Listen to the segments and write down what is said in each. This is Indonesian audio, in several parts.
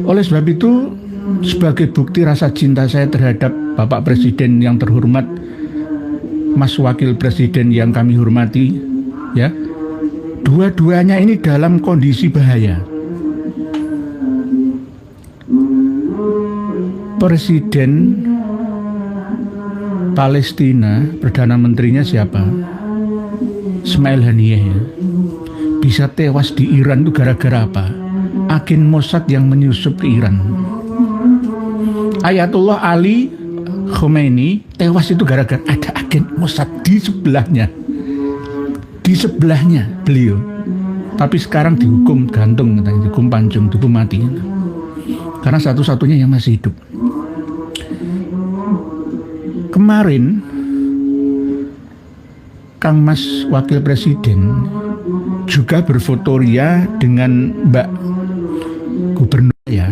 Oleh sebab itu, sebagai bukti rasa cinta saya terhadap Bapak Presiden yang terhormat, Mas Wakil Presiden yang kami hormati, ya, dua-duanya ini dalam kondisi bahaya. Presiden Palestina, Perdana Menterinya siapa? Ismail Haniyeh, ya. Bisa tewas di Iran itu gara-gara apa? Agen Mossad yang menyusup ke Iran. Ayatullah Ali Khomeini tewas itu gara-gara ada agen Mossad di sebelahnya. Di sebelahnya beliau. Tapi sekarang dihukum gantung, dihukum pancung, dihukum mati. Karena satu-satunya yang masih hidup. Kemarin Kang Mas Wakil Presiden juga berfotoria dengan Mbak Gubernur, ya,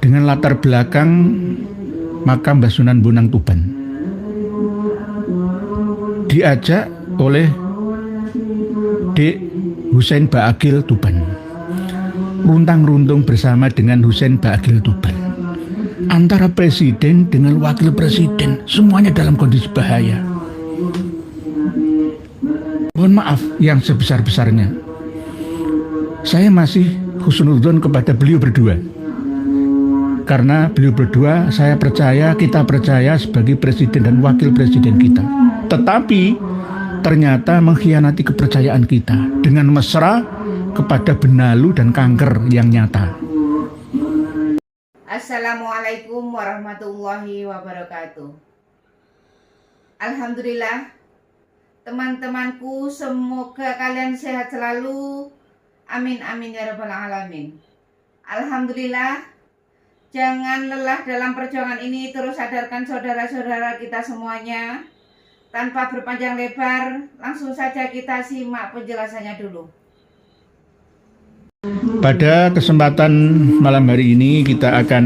dengan latar belakang makam Mbah Sunan Bonang Tuban. Diajak oleh Dek Husein Baagil Tuban, runtang-runtung bersama dengan Husein Baagil Tuban. Antara presiden dengan wakil presiden, semuanya dalam kondisi bahaya. Mohon maaf yang sebesar-besarnya. Saya masih husnudzon kepada beliau berdua. Karena beliau berdua, saya percaya, kita percaya sebagai presiden dan wakil presiden kita. Tetapi ternyata mengkhianati kepercayaan kita dengan mesra kepada benalu dan kanker yang nyata. Assalamualaikum warahmatullahi wabarakatuh. Alhamdulillah, teman-temanku, semoga kalian sehat selalu. Amin amin ya rabbal alamin. Alhamdulillah, jangan lelah dalam perjuangan ini. Terus sadarkan saudara-saudara kita semuanya. Tanpa berpanjang lebar, langsung saja kita simak penjelasannya dulu. Pada kesempatan malam hari ini kita akan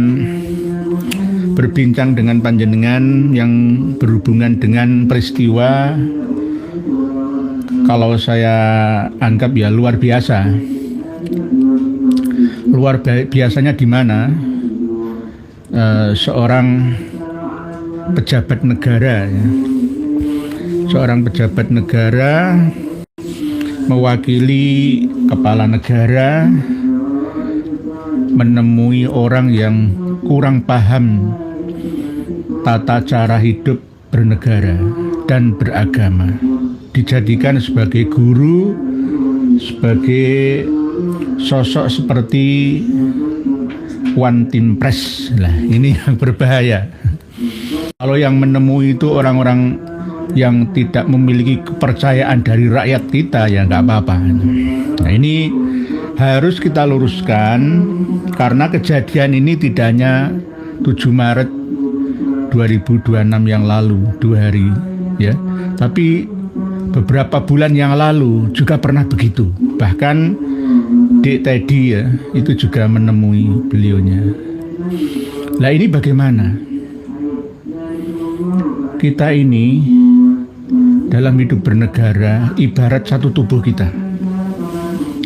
berbincang dengan panjenengan yang berhubungan dengan peristiwa, kalau saya anggap ya luar biasa. Luar biasanya di mana seorang pejabat negara, ya, seorang pejabat negara mewakili kepala negara menemui orang yang kurang paham tata cara hidup bernegara dan beragama, dijadikan sebagai guru, sebagai sosok seperti One Team Press. Lah, ini yang berbahaya. Kalau yang menemui itu orang-orang yang tidak memiliki kepercayaan dari rakyat kita, ya nggak apa-apa. Nah, ini harus kita luruskan karena kejadian ini tidak hanya 7 Maret 2026 yang lalu, 2 hari, ya, tapi beberapa bulan yang lalu juga pernah begitu. Bahkan Dek Teddy, ya, itu juga menemui beliaunya. Nah, ini bagaimana? Kita ini dalam hidup bernegara ibarat satu tubuh kita.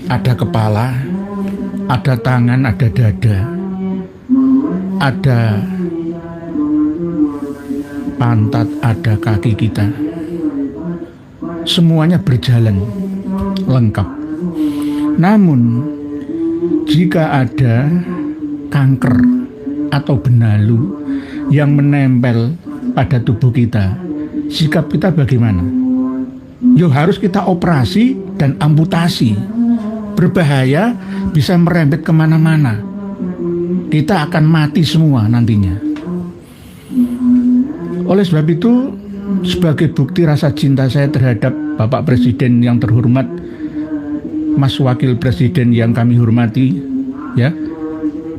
Ada kepala, ada tangan, ada dada, ada pantat, ada kaki kita. Semuanya berjalan lengkap. Namun jika ada kanker atau benalu yang menempel pada tubuh kita, sikap kita bagaimana? Yo, harus kita operasi dan amputasi. Berbahaya, bisa merembet kemana-mana. Kita akan mati semua nantinya. Oleh sebab itu, sebagai bukti rasa cinta saya terhadap Bapak Presiden yang terhormat, Mas Wakil Presiden yang kami hormati, ya,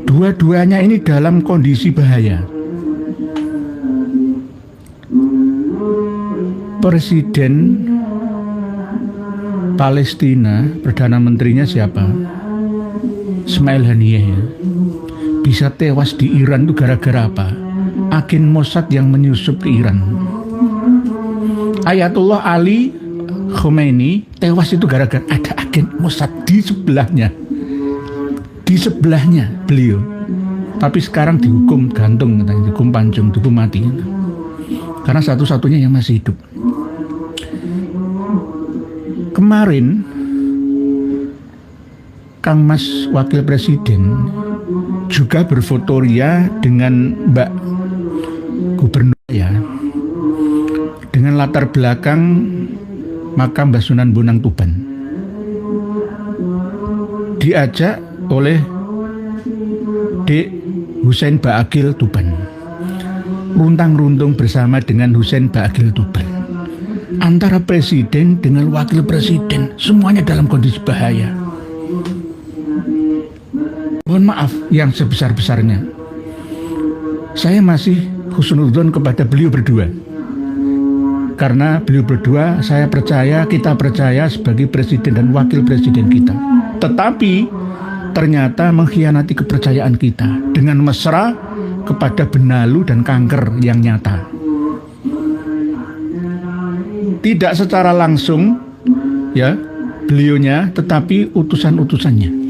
dua-duanya ini dalam kondisi bahaya. Presiden Palestina, Perdana Menterinya siapa? Ismail Haniyeh, ya. Bisa tewas di Iran itu gara-gara apa? Agen Mossad yang menyusup ke Iran. Ayatullah Ali Khomeini tewas itu gara-gara ada agen Mossad di sebelahnya. di sebelahnya beliau, tapi sekarang dihukum gantung, dihukum pancung, dihukum mati, karena satu-satunya yang masih hidup. Kemarin Kang Mas Wakil Presiden juga berfotoria dengan Mbak Gubernur ya, dengan latar belakang makam Mbah Sunan Bonang Tuban. Diajak oleh Dek Husein Baagil Tuban, runtang-runtung bersama dengan Husein Baagil Tuban. Antara presiden dengan wakil presiden, semuanya dalam kondisi bahaya. Mohon maaf yang sebesar-besarnya, saya masih husnudzon kepada beliau berdua, karena beliau berdua saya percaya, kita percaya sebagai presiden dan wakil presiden kita. Tetapi ternyata mengkhianati kepercayaan kita dengan mesra kepada benalu dan kanker yang nyata. Tidak secara langsung ya beliaunya, tetapi utusan-utusannya.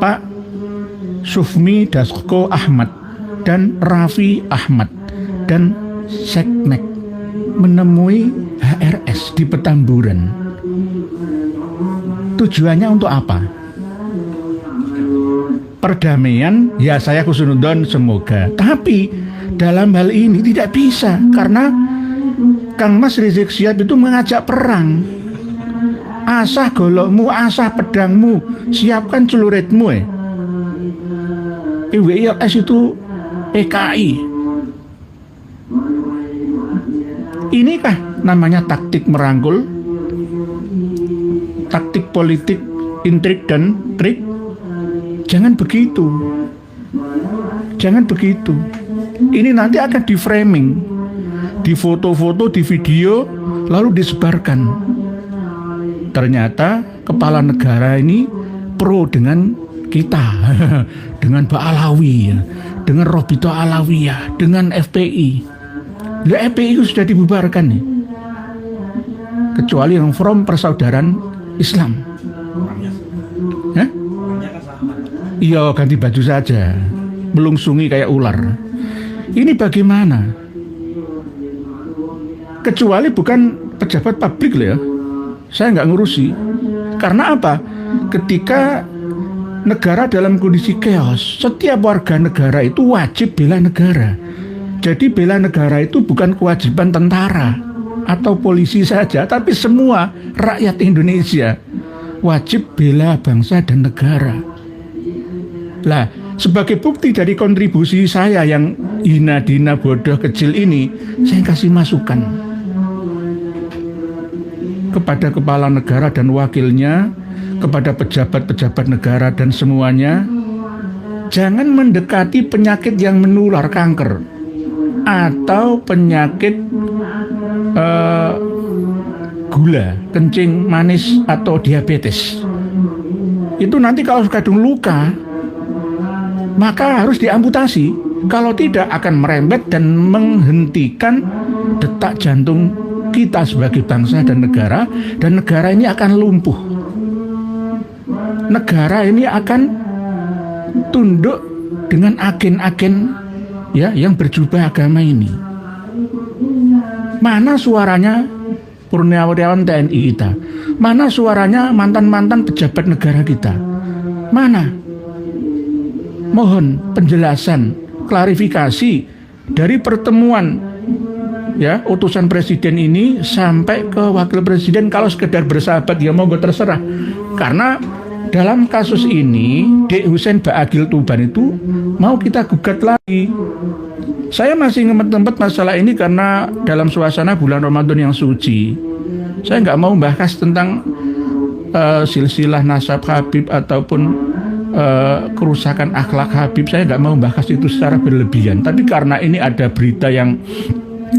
Pak Sufmi Dasko Ahmad dan Raffi Ahmad dan Seknek menemui HRS di Petamburan. Tujuannya untuk apa? Perdamaian, ya saya husnudzon semoga. Tapi dalam hal ini tidak bisa, karena Kang Mas Rizik Syihab itu mengajak perang. Asah golokmu, asah pedangmu, siapkan celuritmu. IWILS itu PKI. Inikah namanya taktik merangkul? Taktik politik, intrik dan trik? Jangan begitu. Jangan begitu. Ini nanti akan di framing, di foto-foto, di video, lalu disebarkan. Ternyata kepala negara ini pro dengan kita, dengan Pak Alawi, dengan Robito Alawiyah, dengan FPI. Ya, FPI itu sudah dibubarkan nih, kecuali yang from persaudaraan Islam. Iya, ganti baju saja, melungsungi kayak ular. Ini bagaimana? Kecuali bukan pejabat publik loh ya, saya nggak ngurusi. Karena apa? Ketika negara dalam kondisi chaos, setiap warga negara itu wajib bela negara. Jadi bela negara itu bukan kewajiban tentara atau polisi saja, tapi semua rakyat Indonesia wajib bela bangsa dan negara. Lah, sebagai bukti dari kontribusi saya yang hina-dina bodoh kecil ini, saya kasih masukan kepada kepala negara dan wakilnya, kepada pejabat-pejabat negara dan semuanya, jangan mendekati penyakit yang menular, kanker atau penyakit gula, kencing manis atau diabetes. Itu nanti kalau kadung luka, maka harus diamputasi. Kalau tidak akan merembet dan menghentikan detak jantung kita sebagai bangsa dan negara ini akan lumpuh. Negara ini akan tunduk dengan agen-agen ya yang berjubah agama ini. Mana suaranya Purnawirawan TNI kita? Mana suaranya mantan-mantan pejabat negara kita? Mana? Mohon penjelasan, klarifikasi dari pertemuan ya utusan presiden ini sampai ke wakil presiden. Kalau sekedar bersahabat ya monggo terserah. Karena dalam kasus ini Dek Husein Baagil Tuban itu mau kita gugat lagi. Saya masih ngempet-ngempet masalah ini karena dalam suasana bulan Ramadan yang suci, saya nggak mau bahas tentang silsilah nasab Habib ataupun kerusakan akhlak Habib. Saya nggak mau bahas itu secara berlebihan. Tapi karena ini ada berita yang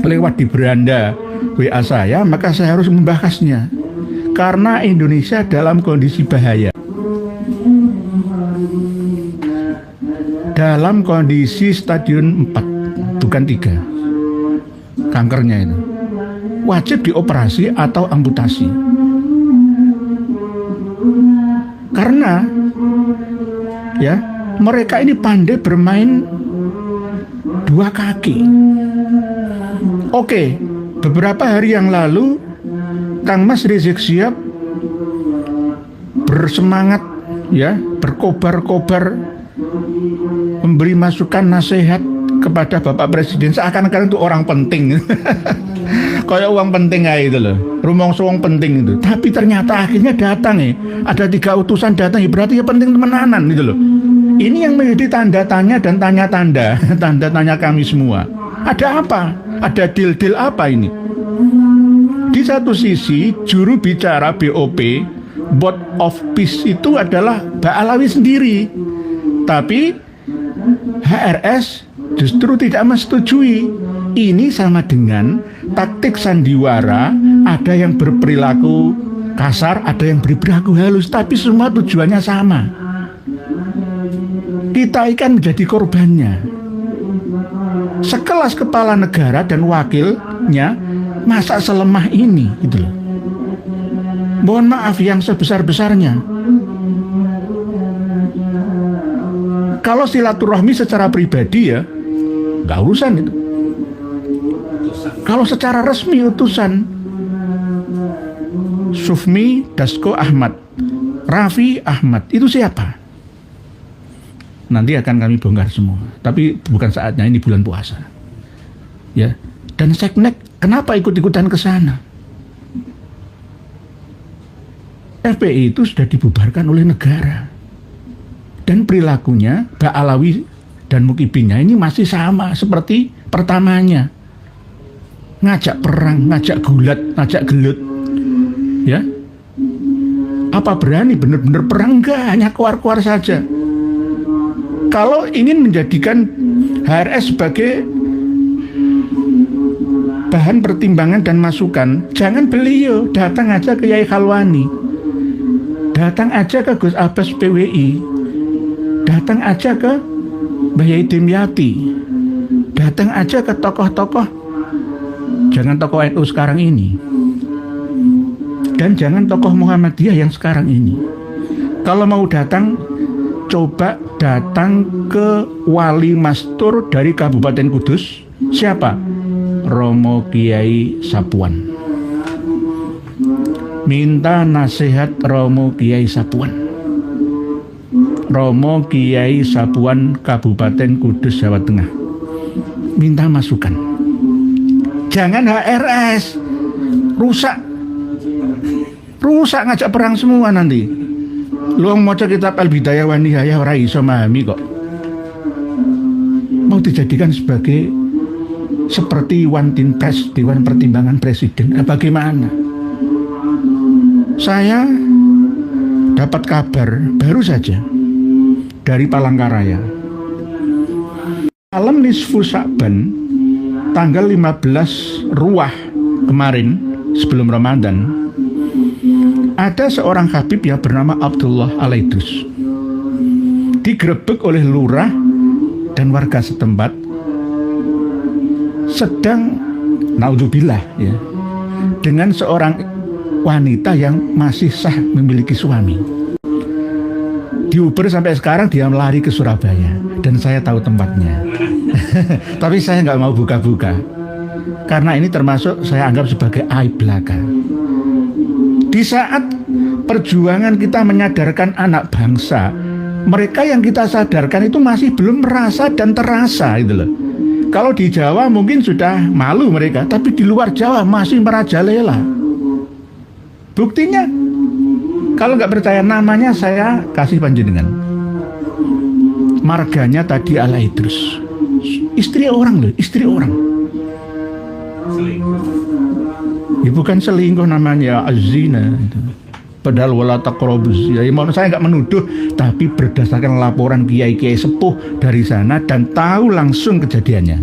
lewat di beranda WA saya, maka saya harus membahasnya. Karena Indonesia dalam kondisi bahaya, dalam kondisi stadium 4 bukan 3 kankernya itu, wajib dioperasi atau amputasi. Karena ya, mereka ini pandai bermain dua kaki. Oke, beberapa hari yang lalu Kang Mas Rizik Syihab bersemangat ya, berkobar-kobar memberi masukan nasihat kepada Bapak Presiden seakan-akan itu orang penting. Kayak uang penting aja itu loh, rumongso wong penting itu. Tapi ternyata akhirnya datang ya, ada 3 utusan datang ya, berarti ya penting temenanan gitu loh. Ini yang menjadi tanda tanya dan tanda tanya kami semua. Ada apa? Ada deal-deal apa ini? Di satu sisi juru bicara BOP, Board of Peace itu adalah Ba'alawi sendiri. Tapi HRS justru tidak menyetujui. Ini sama dengan taktik sandiwara, ada yang berperilaku kasar, ada yang berperilaku halus, tapi semua tujuannya sama. Kita ikan menjadi korbannya. Sekelas kepala negara dan wakilnya masa selemah ini gitu loh. Mohon maaf yang sebesar-besarnya. Kalau silaturahmi secara pribadi ya nggak urusan itu. Kalau secara resmi utusan Sufmi Dasko Ahmad, Raffi Ahmad, itu siapa? Nanti akan kami bongkar semua. Tapi bukan saatnya, ini bulan puasa. Ya. Dan Seknek kenapa ikut-ikutan ke sana? FPI itu sudah dibubarkan oleh negara. Dan perilakunya Ba'alawi dan Mukibinnya ini masih sama seperti pertamanya. Ngajak perang, ngajak gulat, ngajak gelut. Ya. Apa berani benar-benar perang? Enggak, hanya keluar-keluar saja. Kalau ingin menjadikan HRS sebagai bahan pertimbangan dan masukan, jangan beliau datang aja ke Yai Khalwani, datang aja ke Gus Abbas PWI, datang aja ke Mbah Yai Dimyati, datang aja ke tokoh-tokoh, jangan tokoh NU sekarang ini, dan jangan tokoh Muhammadiyah yang sekarang ini. Kalau mau datang, coba datang ke Wali Mastur dari Kabupaten Kudus. Siapa? Romo Kiai Sapuan. Minta nasihat Romo Kiai Sapuan. Romo Kiai Sapuan Kabupaten Kudus, Jawa Tengah. Minta masukan. Jangan HRS. Rusak ngajak perang semua nanti. Lu maca kitab Al-Bidayah wa Nihayah ora iso memahami kok. Mau dijadikan sebagai seperti One Team Press, Dewan Pertimbangan Presiden. Bagaimana? Saya dapat kabar baru saja dari Palangkaraya. Malam nisfu Sya'ban tanggal 15 Ruah kemarin sebelum Ramadan, ada seorang habib yang bernama Abdullah Alaidrus digerebek oleh lurah dan warga setempat sedang naudzubillah ya, dengan seorang wanita yang masih sah memiliki suami. Diuber sampai sekarang dia lari ke Surabaya dan saya tahu tempatnya. Tapi saya nggak mau buka-buka karena ini termasuk saya anggap sebagai aib belaka. Di saat perjuangan kita menyadarkan anak bangsa, mereka yang kita sadarkan itu masih belum merasa dan terasa gitu loh. Kalau di Jawa mungkin sudah malu mereka, tapi di luar Jawa masih merajalela. Buktinya, kalau nggak percaya namanya saya kasih panjenengan. Marganya tadi Alaidrus. Istri orang loh, istri orang. Ya bukan selingkuh namanya, azina. Padahal wala taqrabuz zina. Ya, saya nggak menuduh, tapi berdasarkan laporan kiai-kiai sepuh dari sana dan tahu langsung kejadiannya.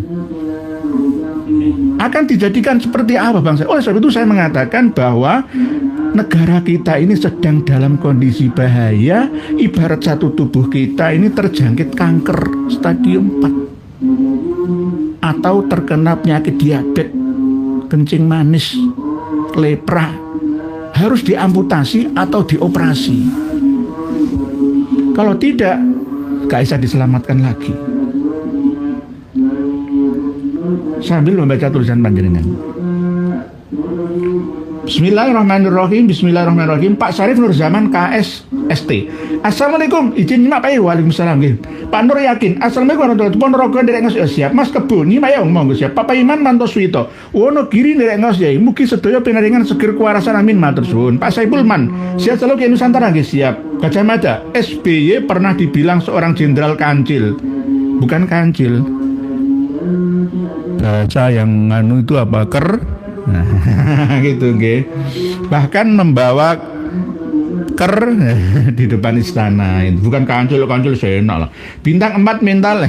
Akan dijadikan seperti apa bangsa? Oleh sebab itu saya mengatakan bahwa negara kita ini sedang dalam kondisi bahaya. Ibarat satu tubuh kita ini terjangkit kanker stadium 4 atau terkena penyakit diabetes, kencing manis, lepra, harus diamputasi atau dioperasi. Kalau tidak, gak bisa diselamatkan lagi. Sambil membaca tulisan panjenengan. Bismillahirrahmanirrahim. Bismillahirrahmanirrahim. Pak Syarif Nur Zaman KS ST. Assalamualaikum. Izin nyimak Pak. Waalaikumsalam. Pak Nur Yakin. Assalamualaikum warahmatullahi wabarakatuh. Ponorogo nderek ngos siap. Mas Kebun nyimak ya monggo siap. Pak Iman Mantoswito. Wonogiri nderek ngos ya. Mugi sedaya pinaringan seger kuwarasan amin matur suwun. Pak Saipulman. Siap selalu ke Nusantara nggih siap. Gajah Mada. SBY pernah dibilang seorang jenderal kancil. Bukan kancil. Baca yang anu itu apa Nah, gitu nggih. Bahkan membawa ker di depan istana. Bukan kancil senak lah. Bintang 4 mental.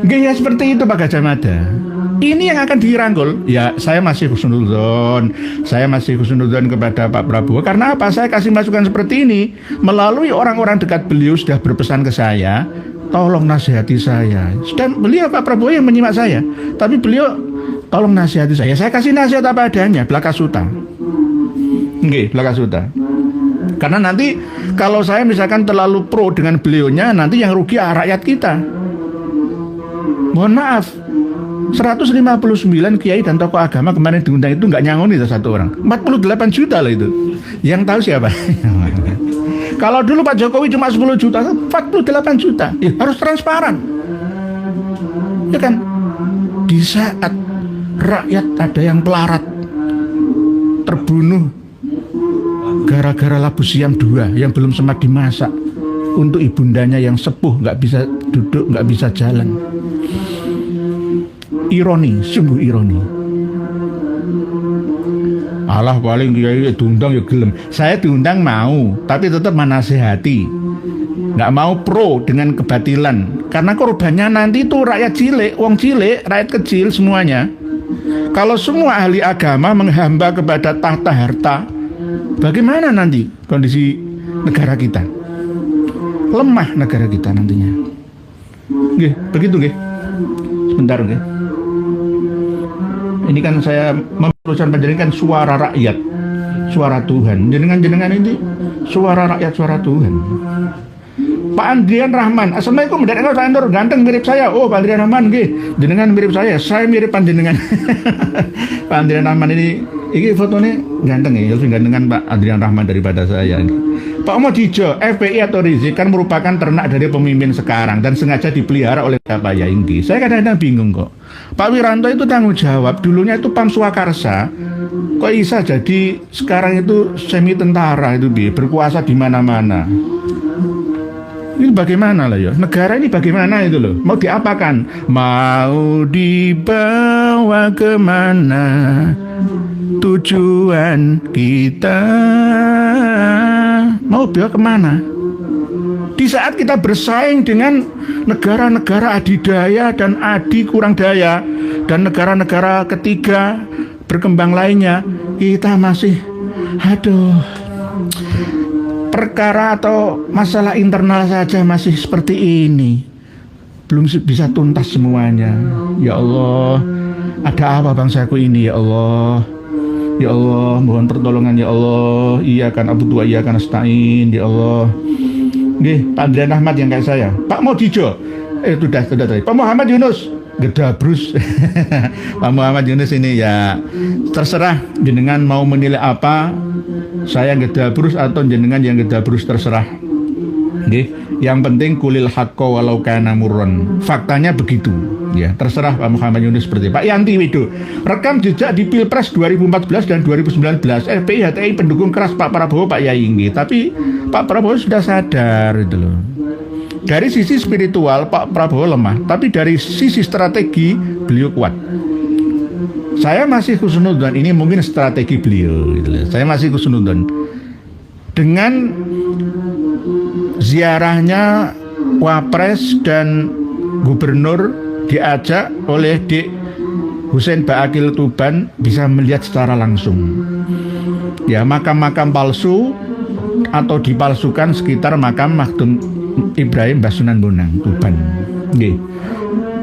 Nggih ya seperti itu Pak Gajah Mada. Ini yang akan dirangkul. Ya, saya masih husnudzon. Saya masih husnudzon kepada Pak Prabowo. Karena apa? Saya kasih masukan seperti ini melalui orang-orang dekat beliau sudah berpesan ke saya, tolong nasihati saya. Dan beliau Pak Prabowo yang menyimak saya. Tapi beliau tolong nasihati saya. Saya kasih nasihat apa adanya, belaka suta. Nggih, belaka suta. Karena nanti kalau saya misalkan terlalu pro dengan beliaunya, nanti yang rugi rakyat kita. Mohon maaf, 159 kiai dan tokoh agama kemarin diundang itu nggak nyangon itu satu orang. 48 juta lah itu. Yang tahu siapa? Kalau dulu Pak Jokowi cuma 10 juta, 48 juta. Ya, harus transparan. Ya kan? Di saat rakyat ada yang pelarat, terbunuh gara-gara labu siam 2 yang belum sempat dimasak, untuk ibundanya yang sepuh nggak bisa duduk, nggak bisa jalan. Ironi, sungguh ironi. Allah paling kiai diundang ya gelem. Saya diundang mau, tapi tetap menasehati. Nggak mau pro dengan kebatilan. Karena korbannya nanti itu rakyat cilik, wong cilik, rakyat kecil semuanya. Kalau semua ahli agama menghamba kepada tahta harta, bagaimana nanti kondisi negara kita? Lemah negara kita nantinya. Nggih, begitu nggih. Sebentar nggih. Ini kan saya memutuskan panjenengan kan suara rakyat, suara Tuhan. Jenengan ini suara rakyat, suara Tuhan. Pak Andrian Rahman, assalamualaikum. Dari Pak Nur, ganteng mirip saya. Oh, Pak Andrian Rahman, nggih. Jenengan mirip saya mirip panjenengan. Pak Andrian Rahman ini fotonya ganteng ya, lebih gantengan Pak Andrian Rahman daripada saya. Pak Modijo, FPI atau Rizik kan merupakan ternak dari pemimpin sekarang dan sengaja dipelihara oleh Pak Yainggi. Saya kadang-kadang bingung kok. Pak Wiranto itu tanggung jawab, dulunya itu Pam Swakarsa, kok bisa jadi sekarang itu semi tentara itu berkuasa di mana-mana. Ini bagaimana lah ya? Negara ini bagaimana itu loh? Mau diapakan? Mau dibawa kemana tujuan kita? Mau dibawa kemana? Di saat kita bersaing dengan negara-negara adidaya dan adi kurang daya, dan negara-negara ketiga berkembang lainnya, kita masih perkara atau masalah internal saja masih seperti ini, belum bisa tuntas semuanya. Ya Allah, ada apa bangsaku ini ya Allah? Ya Allah, mohon pertolongan ya Allah. Iyyaka na'budu wa iyyaka nasta'in ya Allah. Nggih, Pak Andrian Ahmad yang kayak saya. Pak Modijo, sudah tadi. Pak Muhammad Yunus, Gedabrus. Pak Muhammad Yunus ini ya terserah jenengan mau menilai apa. Saya Gedabrus atau jenengan yang Gedabrus terserah. Nggih, yang penting kulil haqqo walau kana murran. Faktanya begitu. Ya, terserah Pak Muhammad Yunus seperti Pak Yanti Wido. Rekam jejak di Pilpres 2014 dan 2019. FPI HTI pendukung keras Pak Prabowo, Pak Yainggi. Tapi Pak Prabowo sudah sadar itu loh. Dari sisi spiritual Pak Prabowo lemah, tapi dari sisi strategi beliau kuat. Saya masih husnudzon, ini mungkin strategi beliau gitu loh. Saya masih husnudzon. Dengan ziarahnya Wapres dan Gubernur diajak oleh Dik Husein Ba'akil Tuban, bisa melihat secara langsung ya makam-makam palsu atau dipalsukan sekitar makam Maktum Ibrahim Basunan Bonang Tuban. Nggih.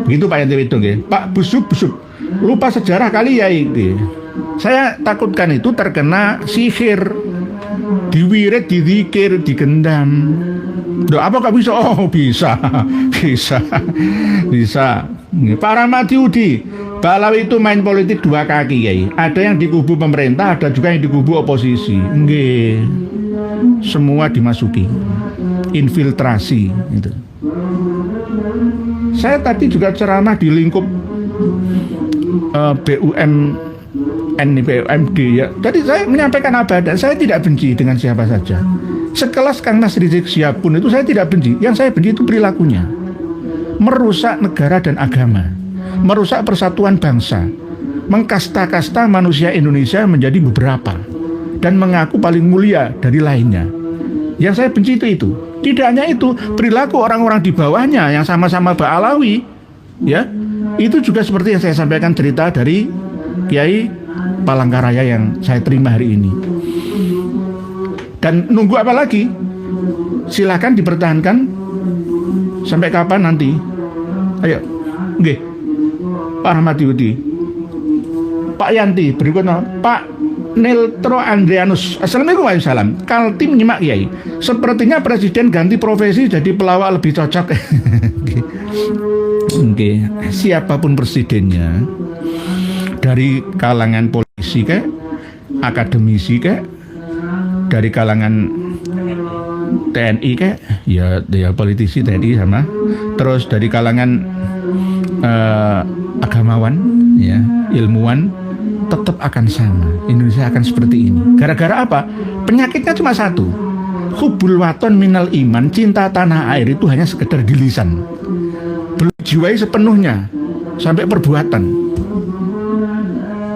Begitu Pak Yanti itu nggih. Pak Busuk lupa sejarah kali ya itu. Saya takutkan itu terkena sihir. diwirid, dizikir, digendam. Loh, apa kok bisa? Oh, bisa. Bisa. Pak Rahmat Yudi, Balawi itu main politik dua kaki, Kiai. Ada yang di kubu pemerintah, ada juga yang di kubu oposisi. Nggih. Semua dimasuki. Infiltrasi itu. Saya tadi juga ceramah di lingkup BUMD ya. Jadi saya menyampaikan apa adanya. Saya tidak benci dengan siapa saja. Sekelas Kang Mas Rizik Syihab pun itu saya tidak benci. Yang saya benci itu perilakunya. Merusak negara dan agama. Merusak persatuan bangsa. Mengkasta-kasta manusia Indonesia menjadi beberapa. Dan mengaku paling mulia dari lainnya. Yang saya benci itu. Tidak hanya itu, perilaku orang-orang di bawahnya yang sama-sama Ba'alawi, ya, itu juga seperti yang saya sampaikan cerita dari Kiai Palangkaraya yang saya terima hari ini. Dan nunggu apa lagi? Silakan dipertahankan sampai kapan nanti? Ayo, nggih, Pak Rahmat Yudi, Pak Yanti, berikutnya Pak Neltro Andrianus. Assalamualaikum warahmatullahi wabarakatuh. Kaltim nyimak Kiai. Sepertinya presiden ganti profesi jadi pelawak lebih cocok. Oke, siapapun presidennya, dari kalangan polisi kek, akademisi kek, dari kalangan TNI kek, ya politisi TNI sama, terus dari kalangan agamawan, ya, ilmuwan, tetap akan sama. Indonesia akan seperti ini. Gara-gara apa? Penyakitnya cuma satu. Hubul waton minal iman, cinta tanah air itu hanya sekedar di lisan. Belum jiwai sepenuhnya sampai perbuatan.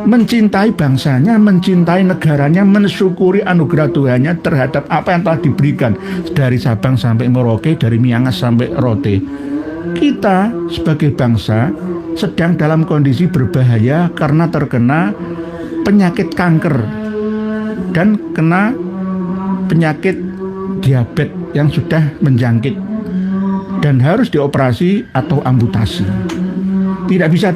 Mencintai bangsanya, mencintai negaranya, mensyukuri anugerah Tuhannya terhadap apa yang telah diberikan dari Sabang sampai Merauke, dari Miangas sampai Rote. Kita sebagai bangsa sedang dalam kondisi berbahaya karena terkena penyakit kanker dan kena penyakit diabetes yang sudah menjangkit dan harus dioperasi atau amputasi. Tidak bisa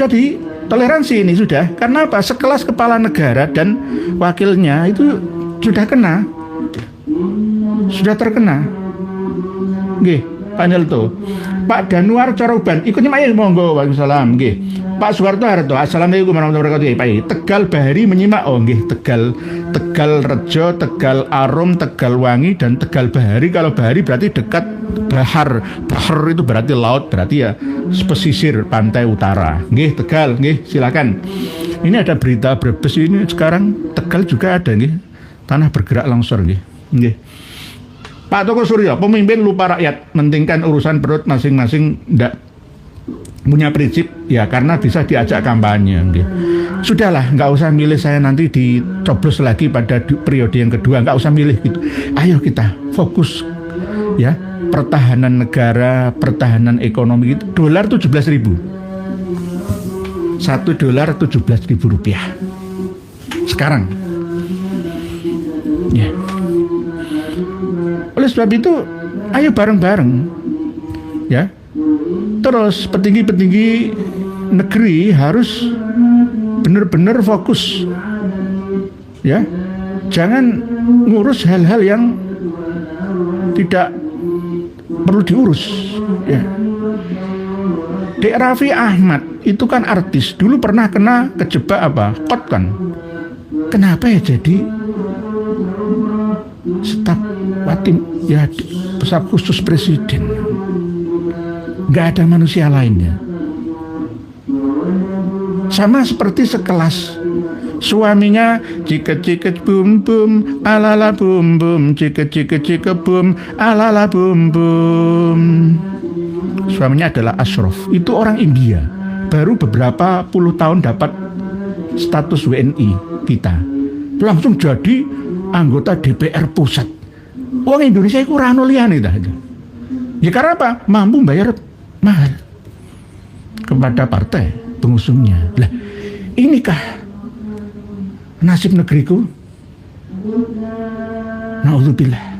ditoleransi ini sudah. Karena apa? Sekelas kepala negara dan wakilnya itu sudah terkena. Nggih, panel tuh. Pak Danuar Caroban, ikut nyimak ya, monggo. Waalaikumsalam. Nggih. Pak Soeharto Harto, assalamualaikum warahmatullahi wabarakatuh. Pak Tegal Bahari menyimak. Oh nggih, Tegal Rejo, Tegal Arum, Tegal Wangi dan Tegal Bahari. Kalau Bahari berarti dekat bahar. Bahar itu berarti laut, berarti ya pesisir pantai utara. Nggih, Tegal, nggih, silakan. Ini ada berita Brebes ini sekarang Tegal juga ada nggih. Tanah bergerak longsor nggih. Nggih. Pak Toko Suryo, pemimpin lupa rakyat, mentingkan urusan perut masing-masing, ndak punya prinsip ya, karena bisa diajak kampanye. Gitu. Sudahlah, nggak usah milih saya nanti dicoblos lagi pada periode yang kedua, nggak usah milih gitu. Ayo kita fokus ya, pertahanan negara, pertahanan ekonomi itu. Dolar 17.000, $1 17.000 rupiah sekarang ya. Oleh sebab itu ayo bareng-bareng ya. Terus petinggi-petinggi negeri harus benar-benar fokus ya. Jangan ngurus hal-hal yang tidak perlu diurus ya. Dek Raffi Ahmad itu kan artis, dulu pernah kejebak apa? Kot kan. Kenapa ya jadi staf watim ya, staf khusus presiden? Gak ada manusia lainnya. Sama seperti sekelas suaminya ciket bum bum alala bum bum, ciket bum alala bum bum. Suaminya adalah Ashraf, itu orang India, baru beberapa puluh tahun dapat status WNI kita, langsung jadi anggota DPR pusat. Uang Indonesia itu rano liane dah. Ya karena apa? Mampu bayar mahal kepada partai pengusungnya. Lah, inikah nasib negeriku? Na'udzubillah.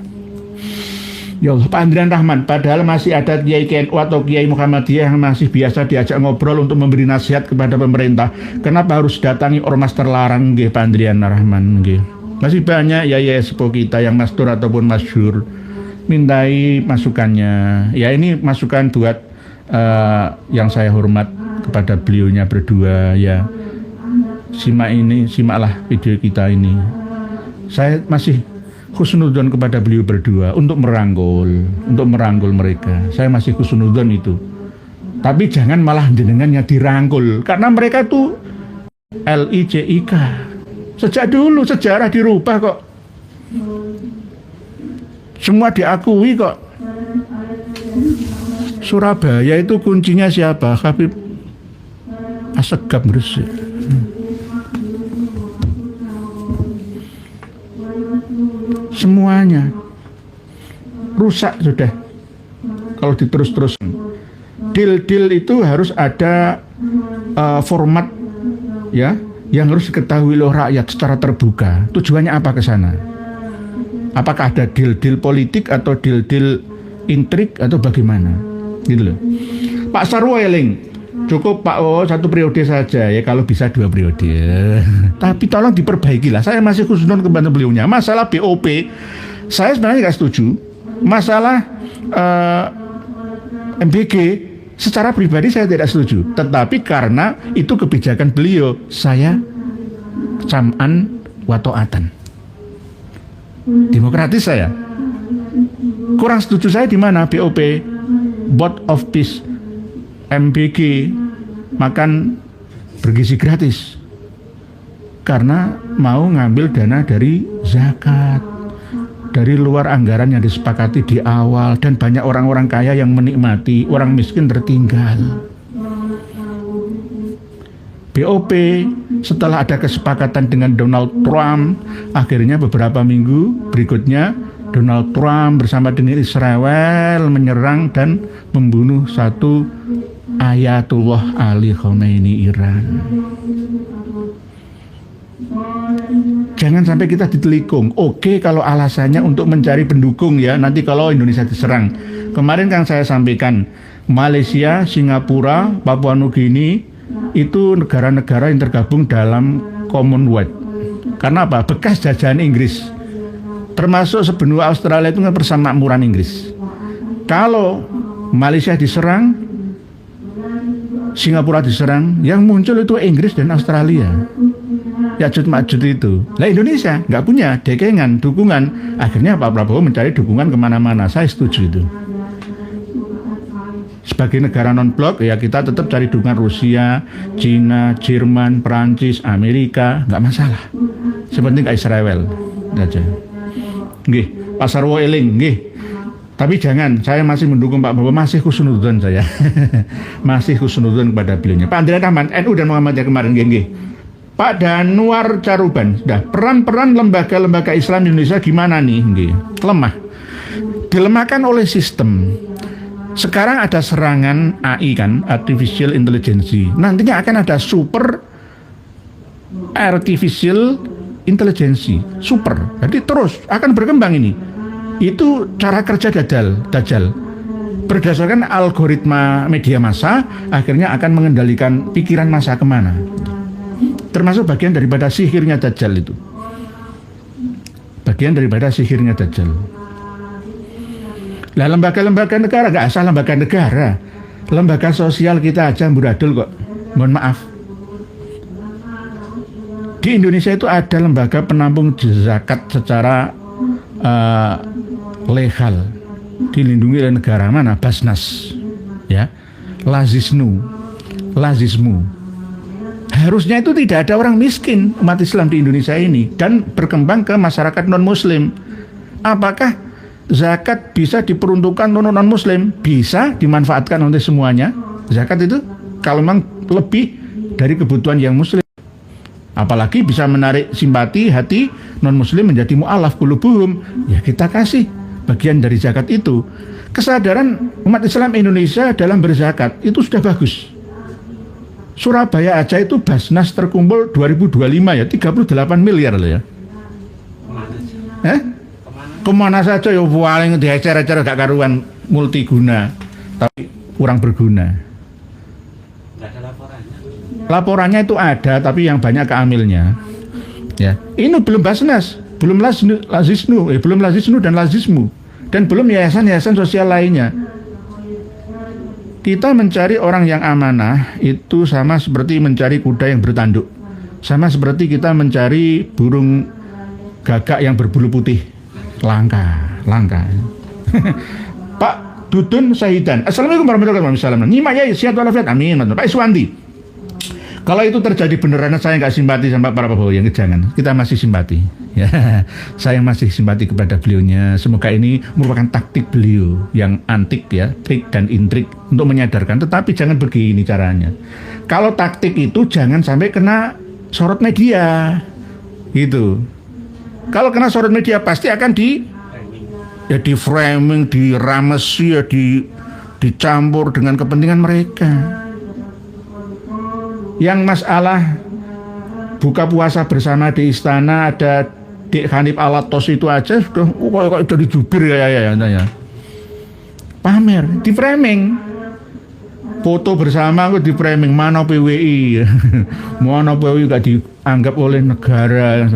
Ya Allah, Pak Andrian Rahman, padahal masih ada Kiai KNU atau Kiai Muhammadiyah yang masih biasa diajak ngobrol untuk memberi nasihat kepada pemerintah. Kenapa harus datangi ormas terlarang? Nggih, Pak Andrian Rahman, nggih. Masih banyak ya expo kita yang mastur ataupun masyhur mintai masukannya. Ya ini masukan buat yang saya hormat kepada beliaunya berdua ya. Simaklah video kita ini. Saya masih husnudzon kepada beliau berdua untuk merangkul mereka. Saya masih husnudzon itu. Tapi jangan malah jenengannya dirangkul karena mereka tuh LICIK. Sejak dulu sejarah dirubah kok. Semua diakui kok. Surabaya itu kuncinya siapa? Habib Assegaf Gresik. Semuanya rusak sudah kalau diterus-terus. Deal itu harus ada format ya yang harus diketahui oleh rakyat secara terbuka. Tujuannya apa ke sana? Apakah ada deal politik atau deal intrik atau bagaimana? Gitu loh. Pak Sarwo eling, cukup Pak satu periode saja ya, kalau bisa 2 periode. Tapi tolong diperbaiki lah. Saya masih khususkan kepada beliaunya. Masalah BOP, saya sebenarnya nggak setuju. Masalah MBG, secara pribadi saya tidak setuju. Tetapi karena itu kebijakan beliau, saya sam'an wa ta'atan. Demokratis saya. Kurang setuju saya di mana? BOP, Board of Peace, MBG, makan bergizi gratis karena mau ngambil dana dari zakat, dari luar anggaran yang disepakati di awal, dan banyak orang-orang kaya yang menikmati, orang miskin tertinggal. BOP setelah ada kesepakatan dengan Donald Trump, akhirnya beberapa minggu berikutnya Donald Trump bersama dengan Israel menyerang dan membunuh satu Ayatullah Ali Khomeini Iran. Jangan sampai kita ditelikung. Oke, kalau alasannya untuk mencari pendukung ya, nanti kalau Indonesia diserang. Kemarin kan saya sampaikan, Malaysia, Singapura, Papua Nugini itu negara-negara yang tergabung dalam Commonwealth. Karena apa? Bekas jajahan Inggris. Termasuk sebenua Australia itu kan persamakmuran Inggris. Kalau Malaysia diserang, Singapura diserang, yang muncul itu Inggris dan Australia. Ya'juj Ma'juj itu. Lah Indonesia nggak punya dekengan, dukungan. Akhirnya Pak Prabowo mencari dukungan kemana-mana. Saya setuju itu. Sebagai negara non-blok ya kita tetap cari dukungan Rusia, Cina, Jerman, Perancis, Amerika, nggak masalah. Sepenting ke Israel aja. Nggih, Pak Sarwo eling, nggih. Tapi jangan, saya masih mendukung Pak Prabowo, masih husnudzon saya. Masih husnudzon kepada beliaunya. Pak Andrea Rahman, NU dan Muhammadiyah kemarin, nggih. Pak Danwar Caruban, sudah peran-peran lembaga-lembaga Islam di Indonesia gimana nih? Nggih, lemah. Dilemahkan oleh sistem. Sekarang ada serangan AI kan, Artificial Intelligence. Nantinya akan ada Super Artificial Intelligence, super. Jadi terus akan berkembang ini. Itu cara kerja Dajjal. Berdasarkan algoritma media massa, akhirnya akan mengendalikan pikiran massa kemana. Termasuk bagian daripada sihirnya Dajjal itu. Bagian daripada sihirnya Dajjal. Lah lembaga-lembaga negara, nggak asal lembaga negara. Lembaga sosial kita aja amburadul kok. Mohon maaf. Di Indonesia itu ada lembaga penampung zakat secara legal, dilindungi oleh negara. Mana? Basnas, ya, Lazismu. Harusnya itu tidak ada orang miskin umat Islam di Indonesia ini dan berkembang ke masyarakat non Muslim. Apakah zakat bisa diperuntukkan untuk non Muslim? Bisa dimanfaatkan oleh semuanya. Zakat itu kalau memang lebih dari kebutuhan yang Muslim. Apalagi bisa menarik simpati hati non-muslim menjadi mu'alaf qulubuhum. Ya kita kasih bagian dari zakat itu. Kesadaran umat Islam Indonesia dalam berzakat itu sudah bagus. Surabaya aja itu Basnas terkumpul 2025 ya 38 miliar loh ya. Kemana saja ya paling diecer-ecer gak karuan, multiguna tapi kurang berguna. Laporannya itu ada, tapi yang banyak keamilnya. Ya, ini belum Basnas belum Lazisnu dan Lazismu, dan belum yayasan-yayasan sosial lainnya. Kita mencari orang yang amanah itu sama seperti mencari kuda yang bertanduk, sama seperti kita mencari burung gagak yang berbulu putih. Langka. Pak Dudun Sahidan, Assalamualaikum warahmatullahi wabarakatuh. Nyimak ya, sehat walafiat, amin. Pak Iswandi, kalau itu terjadi beneran, saya nggak simpati sama para Prabowo, yang jangan. Kita masih simpati. Ya, saya masih simpati kepada beliaunya. Semoga ini merupakan taktik beliau yang antik ya, trik dan intrik untuk menyadarkan. Tetapi jangan begini caranya. Kalau taktik itu jangan sampai kena sorot media, gitu. Kalau kena sorot media pasti akan di framing, diramesi, dicampur dengan kepentingan mereka. Yang masalah buka puasa bersama di istana ada Dik Hanif Alatos itu aja sudah kok jadi jubir ya. Pamer, di framing. Foto bersama kok di framing, mana PWI. Mana PWI gak dianggap oleh negara.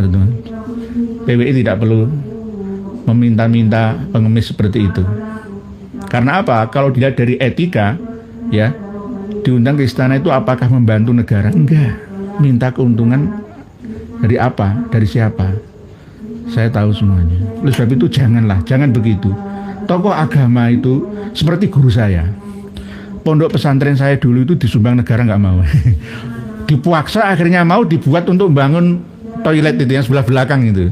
PWI tidak perlu meminta-minta pengemis seperti itu. Karena apa? Kalau dilihat dari etika, ya, diundang ke istana itu apakah membantu negara? Enggak. Minta keuntungan dari apa? Dari siapa? Saya tahu semuanya. Oleh sebab itu jangan begitu. Tokoh agama itu seperti guru saya. Pondok pesantren saya dulu itu disumbang negara, nggak mau. Dipaksa akhirnya mau dibuat untuk membangun toilet itu yang sebelah belakang itu.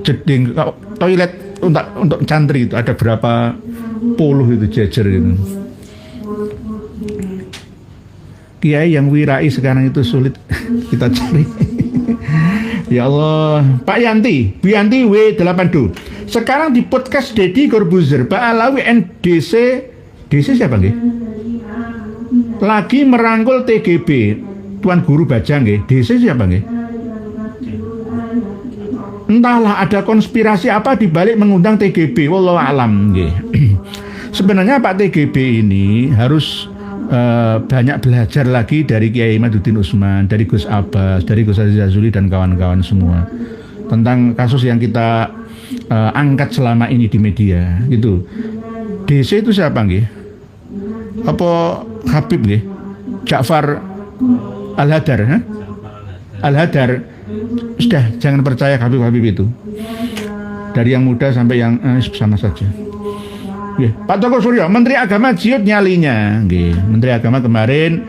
Jeding toilet untuk santri itu ada berapa puluh itu jejer itu. Kiai yang wirai sekarang itu sulit kita cari. Ya Allah. Pak Yanti, Bu Yanti W82. Sekarang di podcast Deddy Corbuzier, Pak Alawi NDC, DC siapa nggih? Lagi merangkul TGB, Tuan Guru Bajang nggih. DC siapa nggih? Entahlah ada konspirasi apa di balik mengundang TGB, wallahu alam nggih. Sebenarnya Pak TGB ini harus banyak belajar lagi dari Kiai Imaduddin Usman, dari Gus Abbas, dari Gus Aziz Azuli dan kawan-kawan semua tentang kasus yang kita angkat selama ini di media gitu. DC itu siapa nggih? Apa Habib nggih? Ja'far Al-Hadar, Al-Hadar. Sudah, jangan percaya Habib itu. Dari yang muda sampai yang sama saja. Pak Toko Suryo, Menteri Agama jiut nyalinya. Menteri Agama kemarin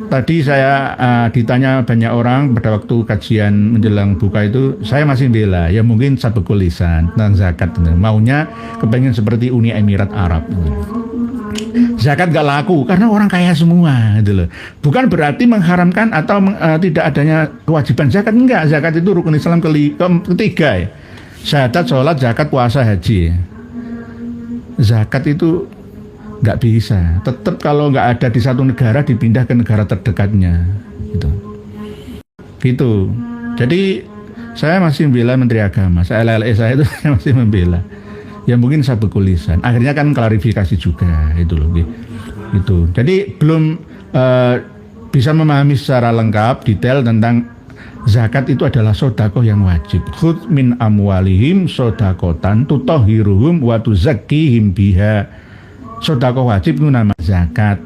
tadi saya ditanya banyak orang pada waktu kajian menjelang buka itu, saya masih bela. Ya mungkin sabekul lisan tentang zakat. Maunya kepengen seperti Uni Emirat Arab. Zakat gak laku karena orang kaya semua gitu loh. Bukan berarti mengharamkan atau tidak adanya kewajiban zakat, enggak. Zakat itu rukun Islam ketiga ya. Syahadat, sholat, zakat, puasa, haji. Zakat itu nggak bisa. Tetap kalau nggak ada di satu negara dipindah ke negara terdekatnya. Gitu. Jadi saya masih membela Menteri Agama. Saya itu saya masih membela. Ya mungkin sabekul lisan. Akhirnya kan klarifikasi juga itu loh. Gitu. Jadi belum bisa memahami secara lengkap detail tentang zakat itu adalah sodakoh yang wajib. Khudz min amwalihim sodakotan tutahhiruhum wa tuzakkihim biha. Sodakoh wajib itu nama zakat.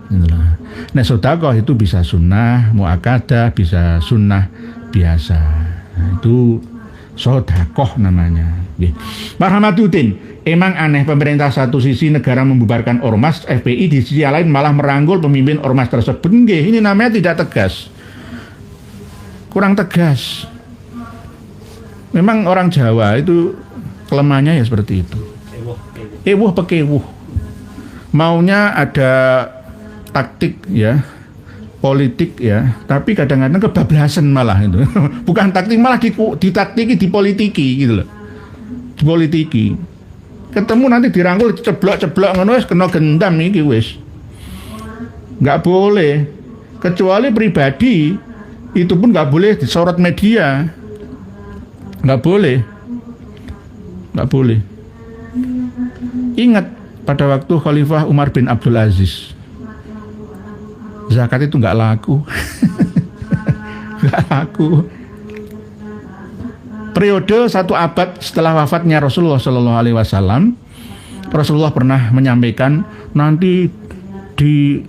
Nah sodakoh itu bisa sunnah muakkadah, bisa sunnah biasa. Nah, itu sodakoh namanya. Pak Rahmatuddin, emang aneh pemerintah satu sisi negara membubarkan ormas FPI, di sisi lain malah merangkul pemimpin ormas tersebut. Nggih, ini namanya tidak tegas. Kurang tegas. Memang orang Jawa itu kelemahannya ya seperti itu. Ewuh pekewuh. Maunya ada taktik ya, politik ya, tapi kadang-kadang kebablasan malah itu. Bukan taktik, malah ditaktiki, dipolitiki gitu loh. Dipolitiki. Ketemu nanti dirangkul ceblok-ceblok ngono wis kena gendam iki wis. Enggak boleh. Kecuali pribadi. Itu pun nggak boleh disorot media, nggak boleh. Ingat pada waktu Khalifah Umar bin Abdul Aziz, zakat itu nggak laku, nggak laku. periode 1 abad setelah wafatnya Rasulullah Shallallahu Alaihi Wasallam, Rasulullah pernah menyampaikan nanti di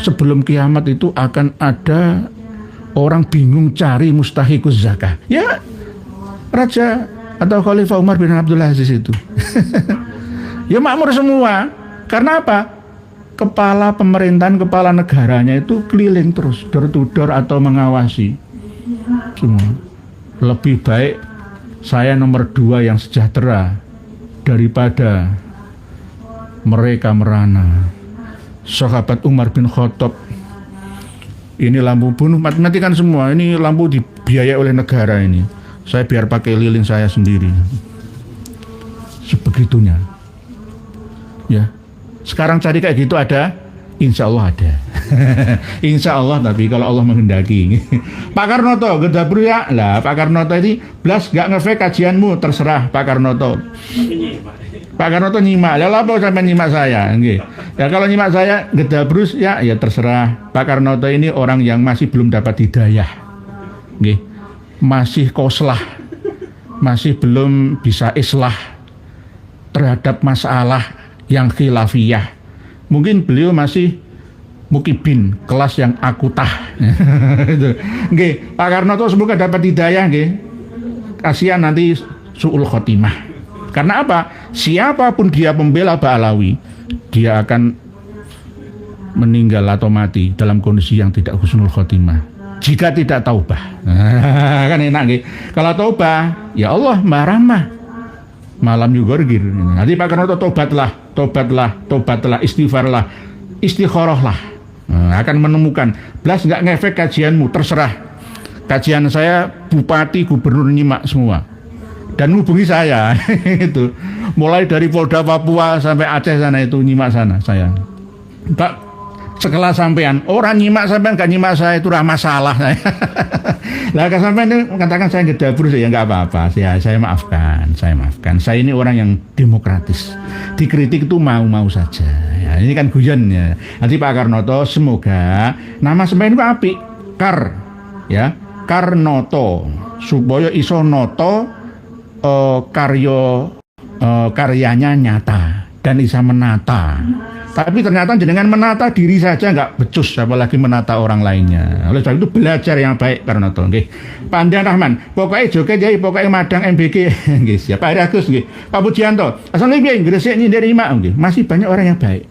sebelum kiamat itu akan ada orang bingung cari mustahikus zakah. Ya, Raja atau Khalifah Umar bin Abdul Aziz itu. Ya makmur semua. Karena apa? Kepala pemerintahan, kepala negaranya itu keliling terus, door to door atau mengawasi semua. Lebih baik saya nomor 2 yang sejahtera daripada mereka merana. Sahabat Umar bin Khattab, ini lampu bunuh, matikan semua. Ini lampu dibiayai oleh negara ini. Saya biar pakai lilin saya sendiri. Sebegitunya. Ya. Sekarang cari kayak gitu ada? Insya Allah ada. Insya Allah, tapi kalau Allah menghendaki. Pak Karnoto, gedabru ya lah. Pak Karnoto ini blas gak nge-fake kajianmu, terserah Pak Karnoto. Pak Karnoto nyimak, lah apa sampai nyimak saya? Nggih. Ya kalau nyimak saya gedabrus ya terserah. Pak Karnoto ini orang yang masih belum dapat hidayah. Nggih. Masih koslah. Masih belum bisa islah terhadap masalah yang khilafiyah. Mungkin beliau masih mukibin, kelas yang akutah. Nggih, Pak Karnoto semoga dapat hidayah nggih. Kasihan nanti su'ul khotimah. Karena apa? Siapapun dia pembela Ba'alawi, dia akan meninggal atau mati dalam kondisi yang tidak husnul khotimah. Jika tidak taubah. Kan enak nggih. Kalau taubah, ya Allah Maha Rahmah. Malam yugorgir. Nanti Pak Karnoto tobatlah, istighfarlah, istikharahlah. Akan menemukan. Blas nggak ngefek kajianmu, terserah. Kajian saya bupati, gubernur nyimak semua. Dan hubungi saya itu mulai dari Polda Papua sampai Aceh sana itu nyimak sana saya. Pak, sekelas sampean orang nyimak sampean gak nyimak saya itu ramah salah saya. Lah kalau sampean itu katakan saya gedabur ya nggak apa-apa. Saya maafkan. Saya ini orang yang demokratis. Dikritik itu mau-mau saja. Ya, ini kan guyon ya. Nanti Pak Karnoto semoga nama sampean itu apik. Ya, Karnoto supaya iso noto karyanya nyata dan bisa menata. Tapi ternyata dengan menata diri saja nggak becus, apalagi menata orang lainnya. Oleh sebab itu belajar yang baik karena itu. Nggih. Pak Andian Rahman, pokoknya joget ya, pokoknya madang MBG. Nggih, siap. Pak Agus nggih. Pak Pujianto, asal nggih Gresik nyindir imak nggih. Masih banyak orang yang baik.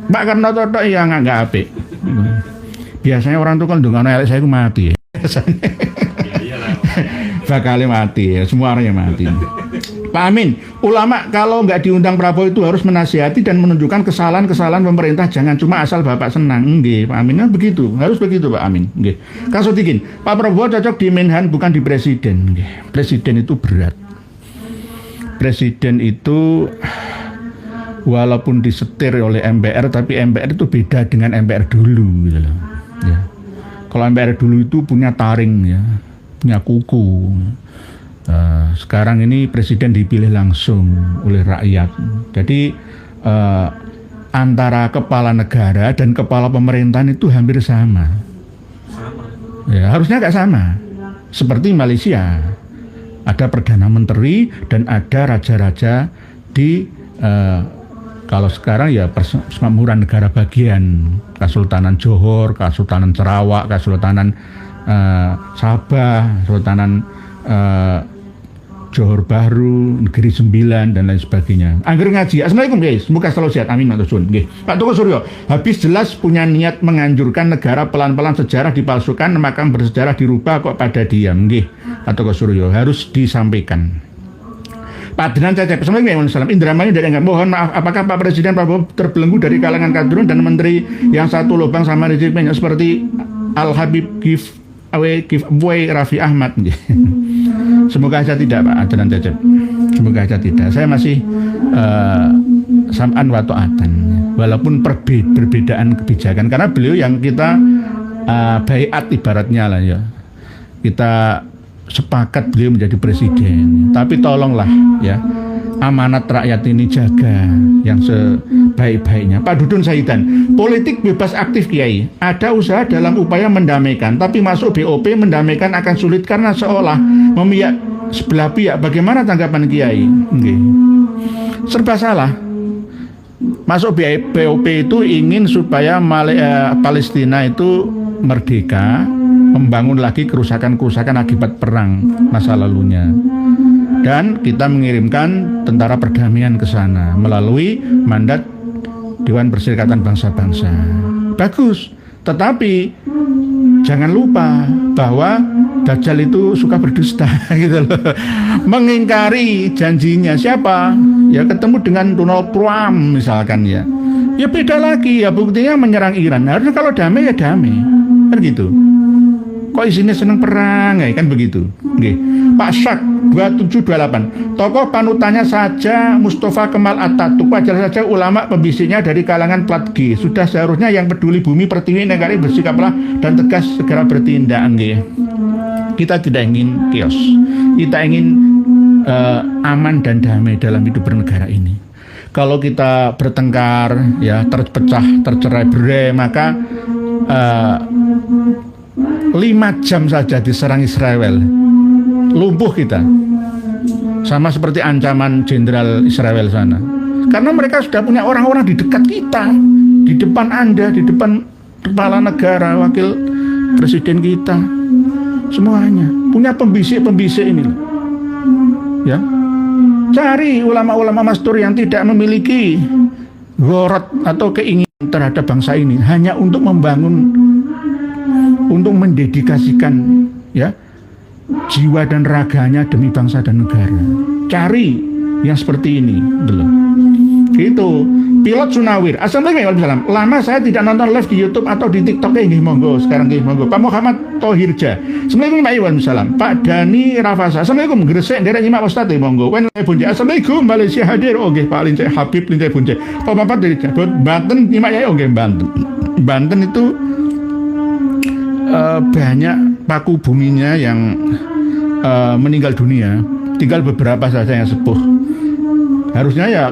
Pak Karnoto tok yang nggak apik. Biasanya orang tuh kalau ndongakno elek saya itu mati. Bakal mati ya, semua orang yang mati. Pak Amin, ulama kalau nggak diundang Prabowo itu harus menasihati dan menunjukkan kesalahan-kesalahan pemerintah, jangan cuma asal Bapak senang. Nggih, Pak Amin kan begitu, harus begitu Pak Amin. Nggih. Kang Sotikin, Pak Prabowo cocok di Menhan bukan di Presiden. Nggih. Presiden itu berat. Presiden itu walaupun disetir oleh MPR, tapi MPR itu beda dengan MPR dulu gitu loh. Ya. Kalau MPR dulu itu punya taring ya, punya kuku. Sekarang ini presiden dipilih langsung oleh rakyat. Jadi antara kepala negara dan kepala pemerintahan itu hampir sama. Ya, harusnya nggak sama. Seperti Malaysia, ada perdana menteri dan ada raja-raja di kalau sekarang ya persemakmuran negara bagian, Kesultanan Johor, Kesultanan Sarawak, Kesultanan Sabah, Kesultanan Johor Bahru, Negeri Sembilan dan lain sebagainya. Angger ngaji. Assalamualaikum guys. Semoga selalu sehat. Amin matur suwun. Nggih. Pak Toko Suryo, habis jelas punya niat menganjurkan negara pelan-pelan sejarah dipalsukan, makam bersejarah dirubah kok pada diam. Nggih. Pak Toko Suryo harus disampaikan. Pak Adnan Cecep, Assalamualaikum. Indramayu dari Enggak. Mohon maaf, apakah Pak Presiden Prabowo terbelenggu dari kalangan kadrun dan menteri yang satu lubang sama rezeki seperti Al Habib giveaway Raffi Ahmad? Semoga saja tidak Pak Adnan Cecep. Semoga saja tidak. Saya masih sam'an wa ta'atan. Walaupun perbedaan kebijakan, karena beliau yang kita baiat ibaratnya lah ya. Kita sepakat beliau menjadi presiden. Tapi tolonglah ya, amanat rakyat ini jaga yang sebaik-baiknya. Pak Dudun Saidan, politik bebas aktif Kiai. Ada usaha dalam upaya mendamaikan, tapi masuk BOP mendamaikan akan sulit karena seolah memihak sebelah pihak. Bagaimana tanggapan Kiai? Nggih. Serba salah. Masuk BOP itu ingin supaya Palestina itu merdeka, membangun lagi kerusakan-kerusakan akibat perang masa lalunya. Dan kita mengirimkan tentara perdamaian ke sana melalui mandat Dewan Perserikatan Bangsa-Bangsa. Bagus, tetapi jangan lupa bahwa Dajjal itu suka berdusta gitu loh. Mengingkari janjinya siapa? Ya ketemu dengan Donald Trump misalkan ya. Ya beda lagi ya, buktinya menyerang Iran. Harusnya kalau damai ya damai. Kan gitu. Kok isinya seneng perang ya kan begitu. Nggih. Pak Syak 2728. Tokoh panutannya saja Mustafa Kemal Atatürk, wajar saja ulama pembisiknya dari kalangan plat G. Sudah seharusnya yang peduli bumi pertiwi negara bersikaplah dan tegas segera bertindak. Nggih. Kita tidak ingin chaos. Kita ingin aman dan damai dalam hidup bernegara ini. Kalau kita bertengkar, ya terpecah, tercerai-berai, maka 5 jam saja diserang Israel, lumpuh kita. Sama seperti ancaman jenderal Israel sana. Karena mereka sudah punya orang-orang di dekat kita, di depan Anda, di depan kepala negara, wakil presiden kita, semuanya punya pembisik-pembisik ini. Ya, cari ulama-ulama mastur yang tidak memiliki gorot atau keinginan terhadap bangsa ini, hanya untuk membangun, untuk mendedikasikan ya jiwa dan raganya demi bangsa dan negara. Cari yang seperti ini, belum. Gitu. Pilot Sunawir. Assalamualaikum warahmatullahi wabarakatuh. Lama saya tidak nonton live di YouTube atau di TikTok. Nggih monggo. Sekarang nggih monggo. Pak Muhammad Tohirja. Assalamualaikum warahmatullahi wabarakatuh. Pak Dani Rafasa. Assalamualaikum. Gresik nderek nyimak Ustaz monggo. Wen Bunje. Assalamualaikum. Malaysia hadir. Oke, Pak Lince Habib Lince Bunje. Pak Papat dari Jabut Banten nyimak ya oke Banten. Banten itu banyak paku buminya yang meninggal dunia. Tinggal beberapa saja yang sepuh. Harusnya ya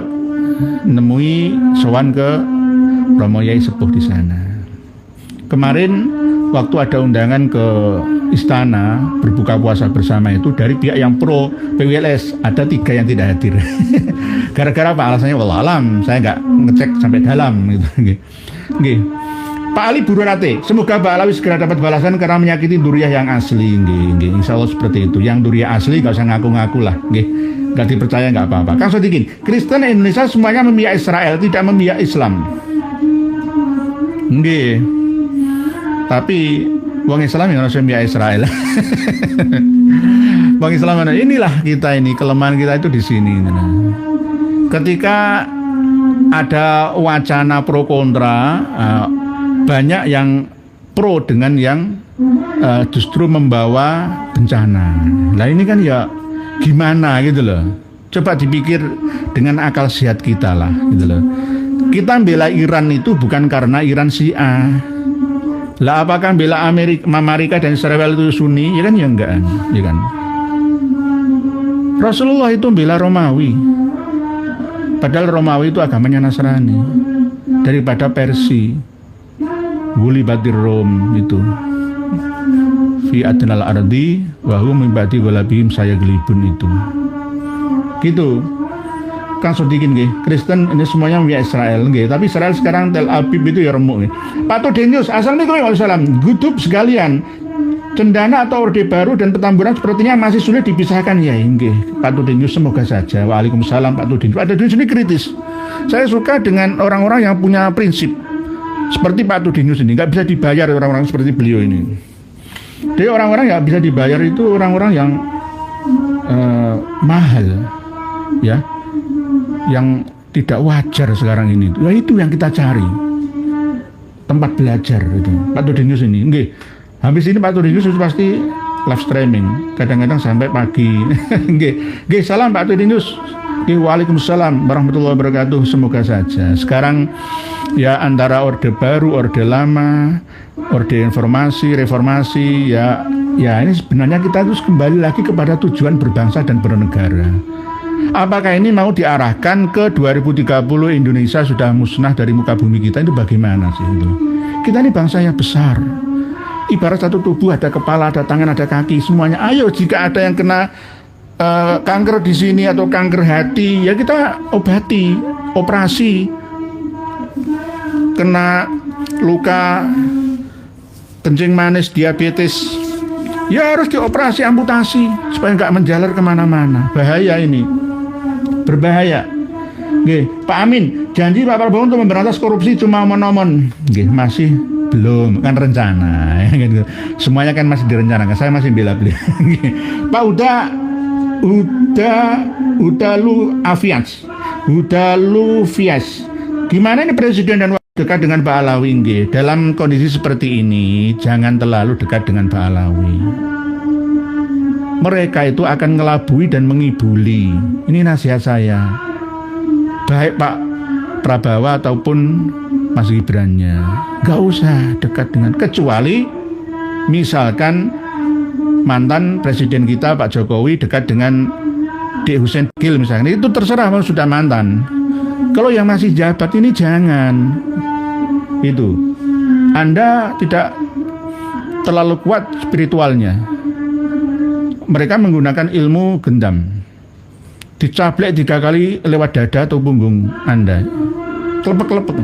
nemui sowan ke Romo Yai sepuh di sana. Kemarin waktu ada undangan ke istana berbuka puasa bersama itu dari pihak yang pro PWLS ada 3 yang tidak hadir. Gara-gara apa alasannya? Wallahualam, saya nggak ngecek sampai dalam gitu. Nggih. Pak Ali Bururate, semoga Pak Alawi segera dapat balasan karena menyakiti duriah yang asli. Nggih, insya Allah seperti itu. Yang duriah asli nggak usah ngaku-ngaku lah. Nggih, nggak dipercaya nggak apa-apa. Kang Sodikin, Kristen Indonesia semuanya memihak Israel, tidak memihak Islam. Nggih, tapi wong Islam yang harus memihak Israel. Wong Islam mana? Inilah kita ini, kelemahan kita itu di sini. Ketika ada wacana pro kontra, banyak yang pro dengan yang justru membawa bencana. Nah ini kan ya gimana gitu loh. Coba dipikir dengan akal sehat kita lah gitu loh. Kita bela Iran itu bukan karena Iran Syiah. Lah apakah bela Amerika dan Israel itu Sunni? Ya kan ya enggak, ya kan. Rasulullah itu bela Romawi. Padahal Romawi itu agamanya Nasrani. Daripada Persia. Gulibatir Rom itu fi adnal ardi wa hum min ba'di ghalabihim sayaglibun itu. Gitu. Kang Sodikin nggih, Kristen ini semuanya memihak Israel nggih, tapi Israel sekarang Tel Aviv itu ya remuk nggih. Pak Tudenius, assalamualaikum warahmatullahi wabarakatuh. Gudub sekalian. Cendana atau Orde Baru dan Petamburan sepertinya masih sulit dipisahkan ya nggih. Pak Tudenius semoga saja. Waalaikumsalam Pak Tudenius. Pak Tudenius ini kritis. Saya suka dengan orang-orang yang punya prinsip. Seperti Pak Tudinius ini, nggak bisa dibayar orang-orang seperti beliau ini. Jadi orang-orang yang bisa dibayar itu orang-orang yang mahal, ya, yang tidak wajar sekarang ini. Ya itu yang kita cari, tempat belajar itu. Pak Tudinius ini, nggih. Habis ini Pak Tudinius pasti live streaming, kadang-kadang sampai pagi. Nggih, salam Pak Tudinius. Waalaikumsalam warahmatullahi wabarakatuh. Semoga saja. Sekarang ya antara Orde Baru, Orde Lama, Orde Informasi, Reformasi, ya ini sebenarnya kita harus kembali lagi kepada tujuan berbangsa dan bernegara. Apakah ini mau diarahkan ke 2030 Indonesia sudah musnah dari muka bumi kita, itu bagaimana sih itu? Kita ini bangsa yang besar. Ibarat satu tubuh, ada kepala, ada tangan, ada kaki, semuanya. Ayo jika ada yang kena kanker di sini atau kanker hati, ya kita obati, operasi. Kena luka kencing manis, diabetes, ya harus dioperasi, amputasi supaya nggak menjalar kemana-mana. Bahaya ini, berbahaya. Nggih, Pak Amin janji Pak Prabowo untuk memberantas korupsi cuma omon-omon. Nggih, masih belum, kan rencana. Gitu. Semuanya kan masih direncanakan. Saya masih bela beliau. Pak Udalu Fias. Gimana ini Presiden dan dekat dengan Pak Alawi? Nggih, dalam kondisi seperti ini jangan terlalu dekat dengan Pak Alawi. Mereka itu akan ngelabui dan mengibuli. Ini nasihat saya. Baik Pak Prabowo ataupun Mas Gibrannya, nggak usah dekat dengan, kecuali misalkan mantan presiden kita Pak Jokowi dekat dengan Dek Hussein Gil misalkan, itu terserah mau sudah mantan. Kalau yang masih jabat ini jangan. Itu Anda tidak terlalu kuat spiritualnya. Mereka menggunakan ilmu gendam, dicaplek 3 kali lewat dada atau punggung Anda, kelepek-kelepek.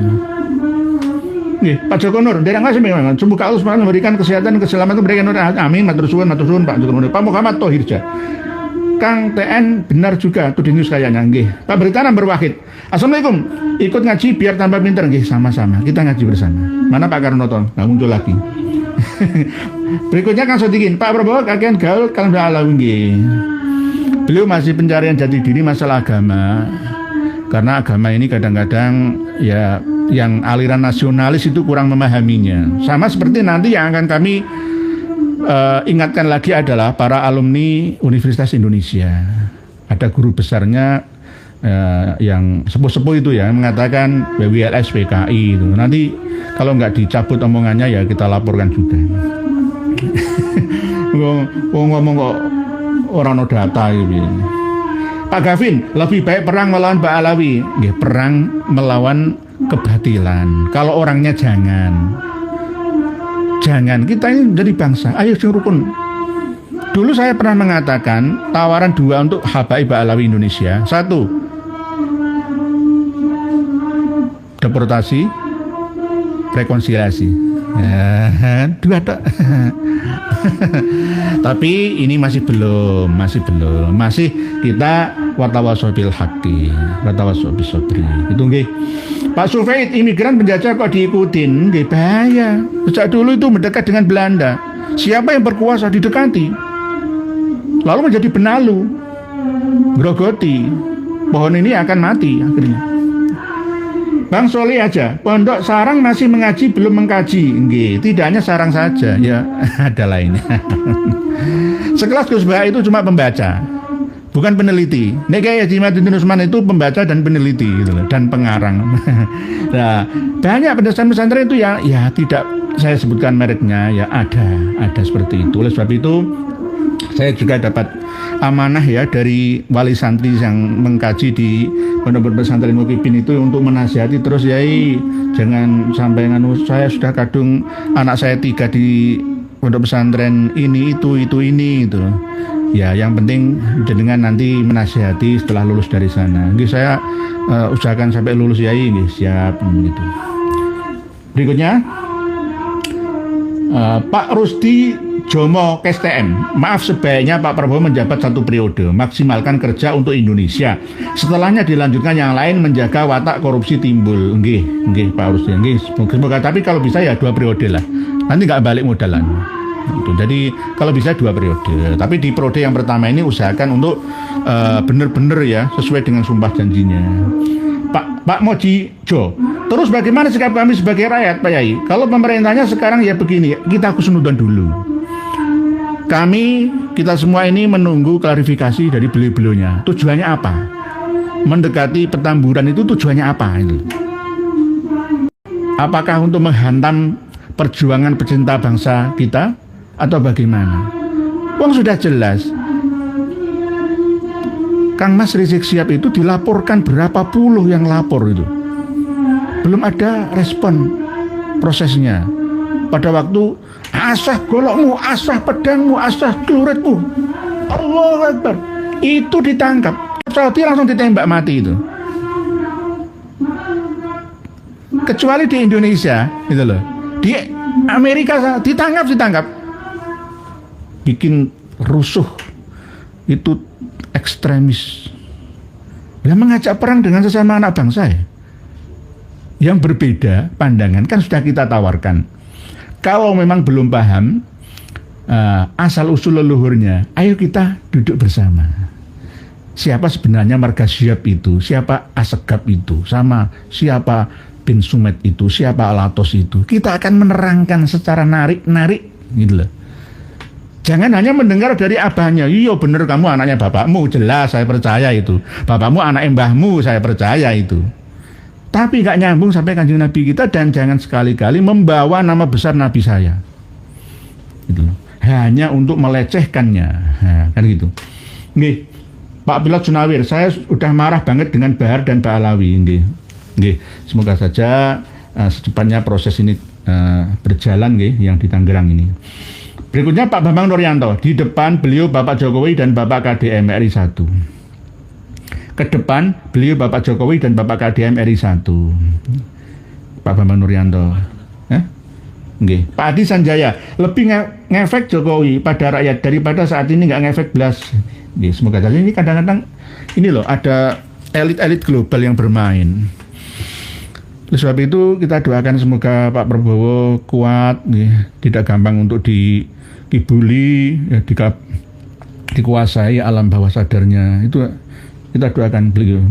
Nih, Pak Joko Nur, dereng ngasih memang. Semoga Allah SWT memberikan kesehatan dan keselamatan, memberikan amin. Matur suwun Pak Joko Nur. Pak Muhammad Tohirja, Kang TN benar juga tuh di news kayaknya. Nggih, Pak Berita Number Wahid. Assalamualaikum. Ikut ngaji biar tambah pinter. Nggih, sama-sama. Kita ngaji bersama. Mana Pak Karnoto? Nggak muncul lagi. Berikutnya Kang Sodikin. Pak Prabowo kakean gaul kalau udah Alawi. Nggih. Beliau masih pencarian jati diri masalah agama. Karena agama ini kadang-kadang ya yang aliran nasionalis itu kurang memahaminya. Sama seperti nanti yang akan kami ingatkan lagi adalah para alumni Universitas Indonesia. Ada guru besarnya yang sepuh-sepuh itu ya mengatakan WWLS PKI itu. Nanti kalau nggak dicabut omongannya ya kita laporkan juga. Ngomong kok orang no data gitu. Pak Gavin, lebih baik perang melawan Pak Alawi. Nggih, perang melawan kebatilan. Kalau orangnya jangan. Kita ini menjadi bangsa. Ayo sing rukun. Dulu saya pernah mengatakan tawaran 2 untuk Habaib Pak Alawi Indonesia. 1, deportasi, rekonsiliasi. 2 tak. Tapi ini masih belum. Masih kita watawasobil haqi, watawasobil sobri. Itu nggih. Pak Sufaid, imigran penjajah kok diikutin? Nggih, bahaya. Sejak dulu itu mendekat dengan Belanda. Siapa yang berkuasa didekati. Lalu menjadi benalu. Grogoti. Pohon ini akan mati akhirnya. Bang Soli aja, Pondok Sarang masih mengaji belum mengkaji. Nggih, tidak hanya sarang saja, ya ada lainnya. Sekelas Gus Bah itu cuma pembaca, bukan peneliti. Nek kayak Haji Madudin Usman itu pembaca dan peneliti gitu loh, dan pengarang. Nah, banyak pesantren itu ya tidak saya sebutkan mereknya, ya ada seperti itu. Oleh sebab itu saya juga dapat amanah ya dari wali santri yang mengkaji di Pondok Pesantren Mukibin itu untuk menasihati terus, Yai jangan sampai saya sudah kadung anak saya 3 di Pondok Pesantren ini itu itu. Ya yang penting jenengan nanti menasihati setelah lulus dari sana. Nggih, saya usahakan sampai lulus, Yai. Nggih, siap gitu. Berikutnya Pak Rusdi Jomo KSTM, maaf sebaiknya Pak Prabowo menjabat 1 periode, maksimalkan kerja untuk Indonesia. Setelahnya dilanjutkan yang lain, menjaga watak korupsi timbul. Nggih Pak Rusdi, nggih. Semoga, tapi kalau bisa ya 2 periode lah. Nanti nggak balik modalan. Jadi kalau bisa 2 periode. Tapi di periode yang pertama ini usahakan untuk benar-benar ya sesuai dengan sumpah janjinya. Pak Moji Jo, terus bagaimana sikap kami sebagai rakyat, Pak Yai? Kalau pemerintahnya sekarang ya begini, kita khusnudzon dulu. Kita semua ini menunggu klarifikasi dari beliau-beliaunya. Tujuannya apa? Mendekati Petamburan itu tujuannya apa? Apakah untuk menghantam perjuangan pecinta bangsa kita atau bagaimana? Wong sudah jelas. Kang Mas Rizik Sihab itu dilaporkan berapa puluh yang lapor itu. Belum ada respon prosesnya. Pada waktu asah golokmu, asah pedangmu, asah celuritmu, Allahu Akbar, itu ditangkap, Saudi langsung ditembak mati itu. Kecuali di Indonesia, gitu loh. Di Amerika ditangkap, bikin rusuh, itu ekstremis. Yang mengajak perang dengan sesama anak bangsa ya. Yang berbeda pandangan kan sudah kita tawarkan. Kalau memang belum paham asal usul leluhurnya, ayo kita duduk bersama. Siapa sebenarnya Marga Siap itu, siapa Asegaf itu, sama siapa Bin Sumet itu, siapa Alatos itu. Kita akan menerangkan secara narik-narik gitu loh. Jangan hanya mendengar dari abahnya, iya bener kamu anaknya bapakmu, jelas saya percaya itu. Bapakmu anak mbahmu, saya percaya itu. Tapi gak nyambung sampai Kanjeng Nabi kita, dan jangan sekali-kali membawa nama besar Nabi saya. Gitu loh. Hanya untuk melecehkannya, kan gitu. Nggih, Pak Pilot Sunawir, saya sudah marah banget dengan Bahar dan Pak Alawi. Nggih, semoga saja secepatnya proses ini berjalan nggih yang di Tangerang ini. Berikutnya Pak Bambang Nuryanto, di depan beliau Bapak Jokowi dan Bapak KDM RI 1. Ke depan beliau Bapak Jokowi dan Bapak KDM RI 1. Pak Bambang Nuryanto. Nggih. Pak Adi Sanjaya, lebih ngefek Jokowi pada rakyat daripada saat ini nggak ngefek belas. Nggih, semoga saja ini kadang-kadang ini loh ada elit-elit global yang bermain. Oleh sebab itu kita doakan semoga Pak Prabowo kuat, tidak gampang untuk dibully, ya, dikuasai alam bawah sadarnya. Itu kita doakan beliau.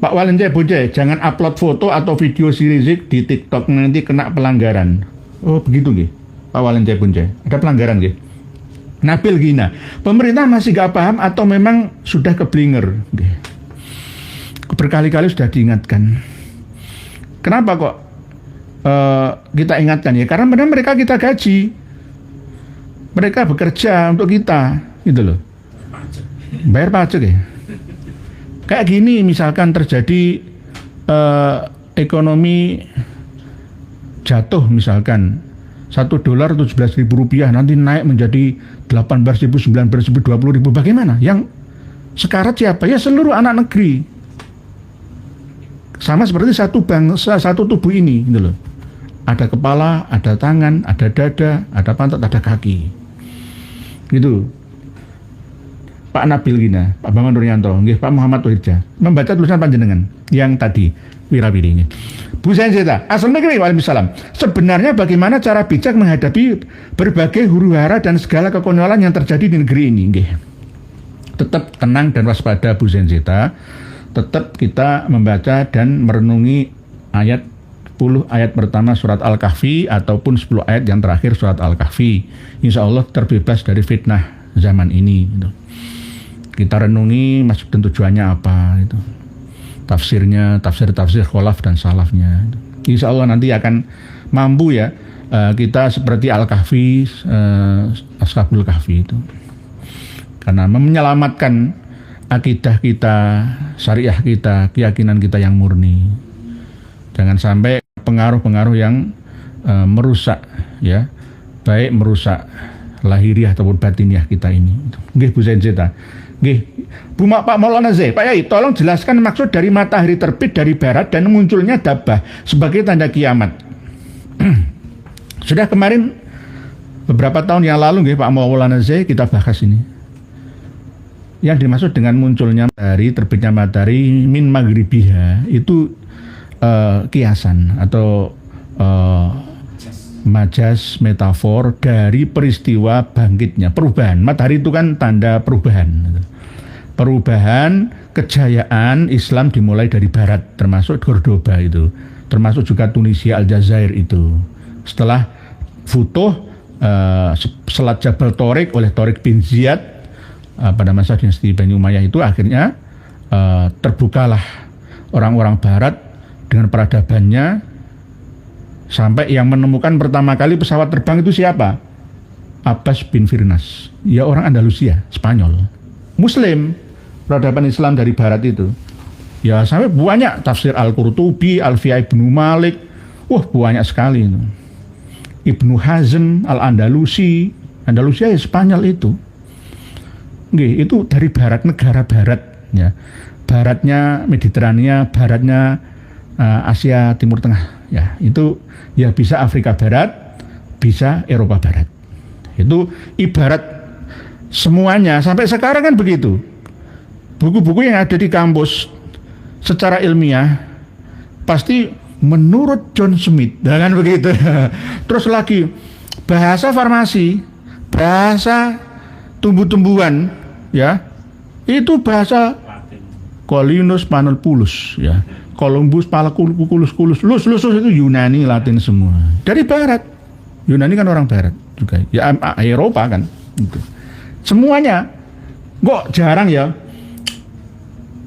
Pak Walenjai Bonjai, jangan upload foto atau video si Rizik di TikTok, nanti kena pelanggaran. Oh begitu nggih, Pak Walenjai Bonjai. Ada pelanggaran nggih. Nabil Gina, pemerintah masih gak paham atau memang sudah keblinger? Berkali-kali sudah diingatkan. Kenapa kok kita ingatkan ya? Karena benar mereka kita gaji, mereka bekerja untuk kita, gitu loh, bayar pajak ya. Kayak gini misalkan terjadi ekonomi jatuh misalkan $1 $17.000, nanti naik menjadi 18.000, 19.000, 20.000, bagaimana? Yang sekarat siapa? Ya seluruh anak negeri. Sama seperti satu bangsa, satu tubuh ini, gitu loh. Ada kepala, ada tangan, ada dada, ada pantat, ada kaki. Gitu. Pak Nabil Gina, Pak Bambang Nuryanto, Pak Muhammad Tuhirja, membaca tulisan panjenengan yang tadi wirawiri. Bu Senzeta, Assalamualaikum warahmatullahi wabarakatuh. Sebenarnya bagaimana cara bijak menghadapi berbagai huru-hara dan segala kekonyolan yang terjadi di negeri ini? Tetap tenang dan waspada Bu Senzeta. Tetap kita membaca dan merenungi ayat 10 ayat pertama surat Al-Kahfi ataupun 10 ayat yang terakhir surat Al-Kahfi. Insya Allah terbebas dari fitnah zaman ini. Gitu. Kita renungi maksud dan tujuannya apa. Gitu. Tafsirnya, tafsir kholaf dan salafnya. Gitu. Insya Allah nanti akan mampu ya kita seperti Al-Kahfi, Ashabul Kahfi itu. Karena menyelamatkan akidah kita, syariah kita, keyakinan kita yang murni. Jangan sampai pengaruh-pengaruh yang merusak, ya, baik merusak lahiriah ataupun batiniah kita ini. Nggih Bu Senzeta. Nggih. Pak Maulana Z, Pak Yai, tolong jelaskan maksud dari matahari terbit dari barat dan munculnya dabah sebagai tanda kiamat. Sudah kemarin beberapa tahun yang lalu nggih Pak Maulana Z kita bahas ini. Yang dimaksud dengan munculnya matahari, terbitnya matahari min maghribiha itu kiasan atau majas metafor dari peristiwa bangkitnya perubahan. Matahari itu kan tanda perubahan. Perubahan kejayaan Islam dimulai dari barat, termasuk Cordoba itu, termasuk juga Tunisia, Aljazair itu. Setelah Futuh Selat Jabal Torik oleh Torik bin Ziyad pada masa dinasti Bani Umayyah itu akhirnya terbukalah orang-orang barat dengan peradabannya, sampai yang menemukan pertama kali pesawat terbang itu siapa? Abbas bin Firnas, ya orang Andalusia, Spanyol, Muslim, peradaban Islam dari barat itu. Ya sampai banyak tafsir Al-Qurtubi, Alfiyah Ibnu Malik, wah banyak sekali itu. Ibnu Hazm Al-Andalusi, Andalusia ya Spanyol itu. Nggih, itu dari barat, negara barat ya. Baratnya Mediterania, baratnya Asia Timur Tengah ya. Itu ya bisa Afrika Barat, bisa Eropa Barat. Itu ibarat semuanya sampai sekarang kan begitu. Buku-buku yang ada di kampus secara ilmiah pasti menurut John Smith, kan begitu. Terus lagi bahasa farmasi, bahasa tumbuh-tumbuhan, ya itu bahasa Colinus Panulpulus, ya Columbus Palaculus Lus itu Yunani Latin semua dari Barat. Yunani kan orang Barat juga, ya Eropa kan, gitu. Semuanya. Kok jarang ya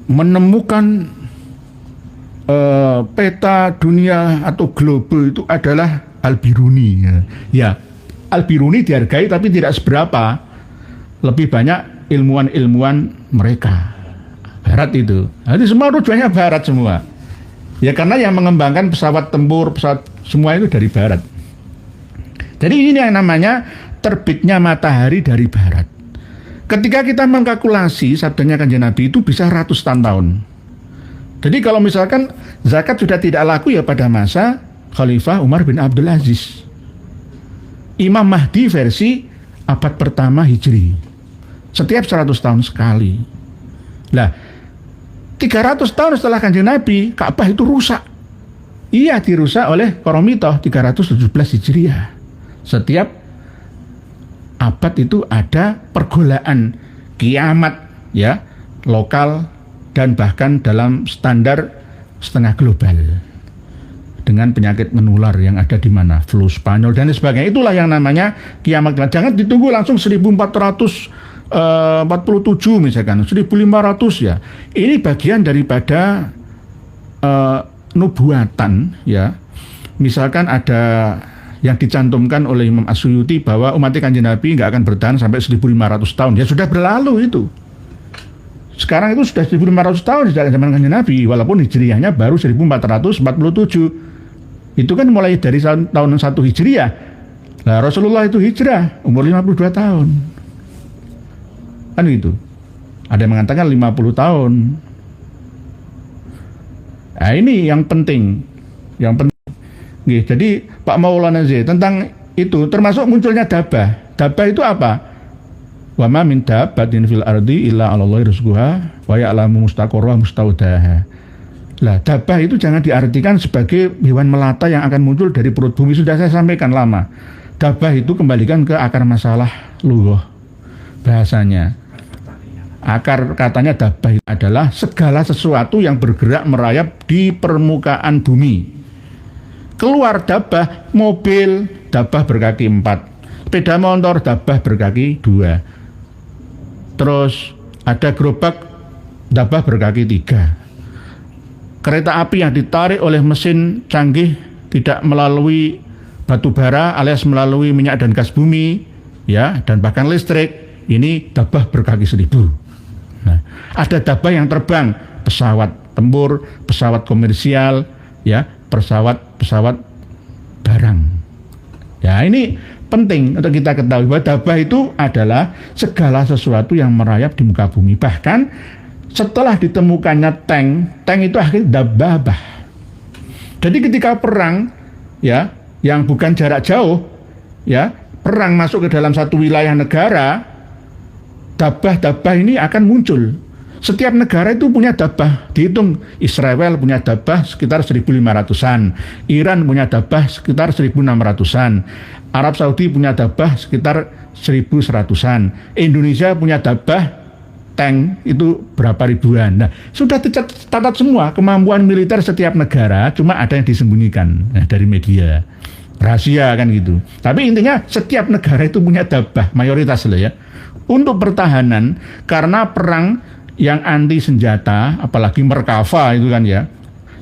menemukan peta dunia atau globe itu adalah Al-Biruni. Ya, Al-Biruni dihargai tapi tidak seberapa. Lebih banyak ilmuwan-ilmuwan mereka Barat itu. Jadi semua rujukannya Barat semua. Ya karena yang mengembangkan pesawat tempur, pesawat semua itu dari Barat. Jadi ini yang namanya terbitnya matahari dari Barat. Ketika kita mengkalkulasi sabdanya Kanjeng Nabi itu bisa ratusan tahun. Jadi kalau misalkan zakat sudah tidak laku ya pada masa Khalifah Umar bin Abdul Aziz. Imam Mahdi versi abad pertama Hijri. Setiap 100 tahun sekali. Nah, 300 tahun setelah Kanjeng Nabi, Ka'bah itu rusak. Iya, dirusak oleh Koromitoh 317 Hijriah. Setiap abad itu ada pergolaan kiamat ya, lokal dan bahkan dalam standar setengah global. Dengan penyakit menular yang ada di mana, flu Spanyol dan sebagainya. Itulah yang namanya kiamat. Jangan ditunggu langsung 1447 misalkan, 1500 ya. Ini bagian daripada nubuatan ya. Misalkan ada yang dicantumkan oleh Imam As-Suyuti bahwa umat Kanjeng Nabi nggak akan bertahan sampai 1500 tahun. Ya sudah berlalu itu. Sekarang itu sudah 1500 tahun sejak zaman Kanjeng Nabi, walaupun hijriahnya baru 1447. Itu kan mulai dari tahun 1 Hijriah. Nah, Rasulullah itu hijrah umur 52 tahun. Kan gitu. Ada yang mengatakan 50 tahun. Nah, ini yang penting. Yang penting. Jadi Pak Maulana Z tentang itu termasuk munculnya dabah. Dabah itu apa? Wa ma min dabbatin fil ardi illa 'alallahi rizquha wa ya'lamu mustaqarraha mustaudaha. Lah, dabah itu jangan diartikan sebagai hewan melata yang akan muncul dari perut bumi. Sudah saya sampaikan lama. Dabah itu kembalikan ke akar masalah lughah bahasanya. Akar katanya dabah adalah segala sesuatu yang bergerak merayap di permukaan bumi. Keluar dabah, mobil, dabah berkaki 4. Sepeda motor, dabah berkaki 2. Terus ada gerobak, dabah berkaki 3. Kereta api yang ditarik oleh mesin canggih, tidak melalui batu bara alias melalui minyak dan gas bumi, ya, dan bahkan listrik, ini dabah berkaki 1000. Nah, ada dabah yang terbang, pesawat tempur, pesawat komersial, ya, pesawat barang. Ya, ini penting untuk kita ketahui bahwa dabah itu adalah segala sesuatu yang merayap di muka bumi. Bahkan setelah ditemukannya tank itu akhirnya dababah. Jadi ketika perang, ya, yang bukan jarak jauh, ya, perang masuk ke dalam satu wilayah negara, dabah-dabah ini akan muncul. Setiap negara itu punya dabah. Dihitung Israel punya dabah sekitar 1500-an, Iran punya dabah sekitar 1600-an, Arab Saudi punya dabah sekitar 1100-an, Indonesia punya dabah tank itu berapa ribuan. Nah, sudah tercatat semua kemampuan militer setiap negara, cuma ada yang disembunyikan dari media. Rahasia kan gitu. Tapi intinya setiap negara itu punya dabah, mayoritas loh ya. Untuk pertahanan, karena perang yang anti senjata, apalagi Merkava itu kan ya,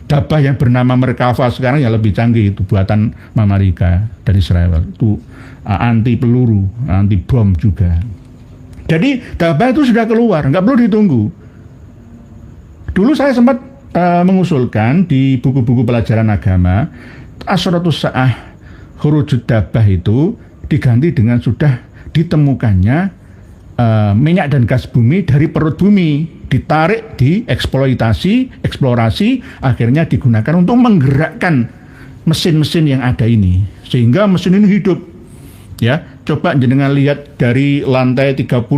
dabah yang bernama Merkava sekarang ya lebih canggih, itu buatan Amerika dan Israel, itu anti peluru, anti bom juga. Jadi dabah itu sudah keluar, nggak perlu ditunggu. Dulu saya sempat mengusulkan di buku-buku pelajaran agama, Asyratus Sa'ah Khurujud Dabah itu diganti dengan sudah ditemukannya minyak dan gas bumi dari perut bumi, ditarik, dieksploitasi, eksplorasi, akhirnya digunakan untuk menggerakkan mesin-mesin yang ada ini, sehingga mesin ini hidup. Ya, coba jenengan lihat dari lantai 30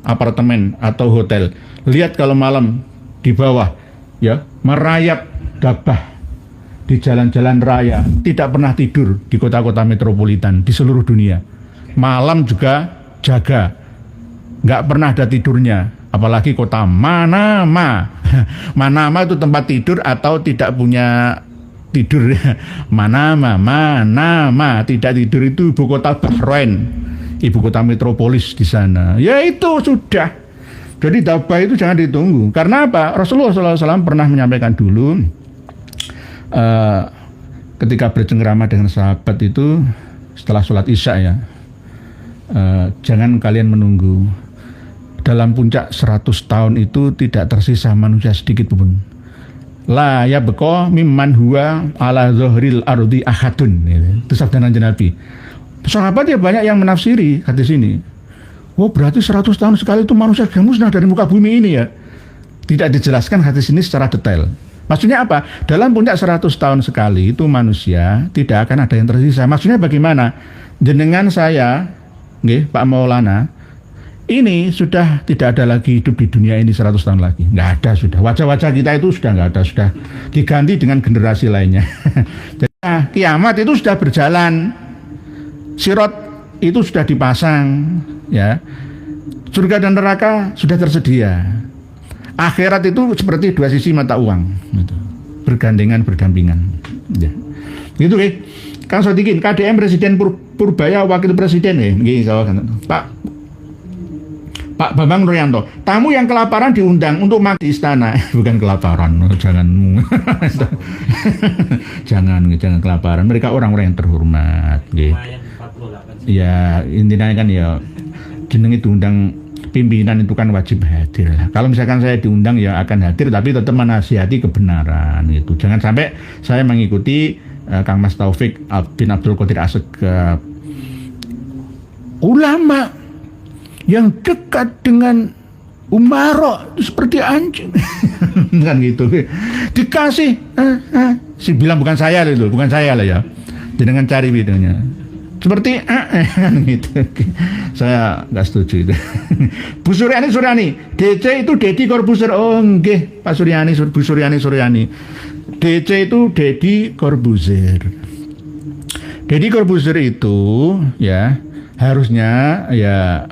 apartemen atau hotel, lihat kalau malam di bawah, ya, merayap gabah di jalan-jalan raya, tidak pernah tidur di kota-kota metropolitan di seluruh dunia. Malam juga jaga, nggak pernah ada tidurnya. Apalagi kota Manama. Manama itu tempat tidur atau tidak punya tidur. Manama tidak tidur itu ibu kota Bahrain, ibu kota metropolis di sana. Ya itu sudah. Jadi dabah itu jangan ditunggu. Karena apa? Rasulullah SAW pernah menyampaikan dulu, ketika bercengkrama dengan sahabat itu setelah sholat isya, ya, jangan kalian menunggu. Dalam puncak 100 tahun itu tidak tersisa manusia sedikit pun. La yabqa mimman huwa ala zahril ardi ahadun. Itu sabda Nabi. Sahabat ya banyak yang menafsiri hadis ini. Oh, berarti 100 tahun sekali itu manusia sudah musnah dari muka bumi ini, ya. Tidak dijelaskan hadis ini secara detail. Maksudnya apa? Dalam puncak 100 tahun sekali itu manusia tidak akan ada yang tersisa. Maksudnya bagaimana? Jenengan saya, Pak Maulana, ini sudah tidak ada lagi hidup di dunia ini 100 tahun lagi. Nggak ada sudah. Wajah-wajah kita itu sudah nggak ada. Sudah diganti dengan generasi lainnya. Jadi kiamat itu sudah berjalan. Sirat itu sudah dipasang. Ya. Surga dan neraka sudah tersedia. Akhirat itu seperti dua sisi mata uang. Gitu. Bergandengan, berdampingan. Ya. Gitu, Kang Sodikin, KDM Presiden Purbaya, Wakil Presiden, Pak Bambang Nuryanto, tamu yang kelaparan diundang untuk makan di istana. Bukan kelaparan, jangan jangan kelaparan. Mereka orang-orang yang terhormat. Ya intinya kan ya jeneng itu undang pimpinan itu kan wajib hadir lah. Kalau misalkan saya diundang ya akan hadir, tapi tetap menasihati kebenaran itu. Jangan sampai saya mengikuti Kang Mas Taufik bin Abdul Qadir Assegaf, ulama yang dekat dengan Umaro seperti anjing. Kan gitu. Dikasih si bilang bukan saya itu, bukan saya lah ya. Dengan cari videonya. Seperti gitu. Saya nggak setuju itu. Bu Suryani, DC itu Deddy Corbuzier. Oh nggih, Pak Suryani, Bu Suryani. DC itu Deddy Corbuzier. Deddy Corbuzier itu ya harusnya ya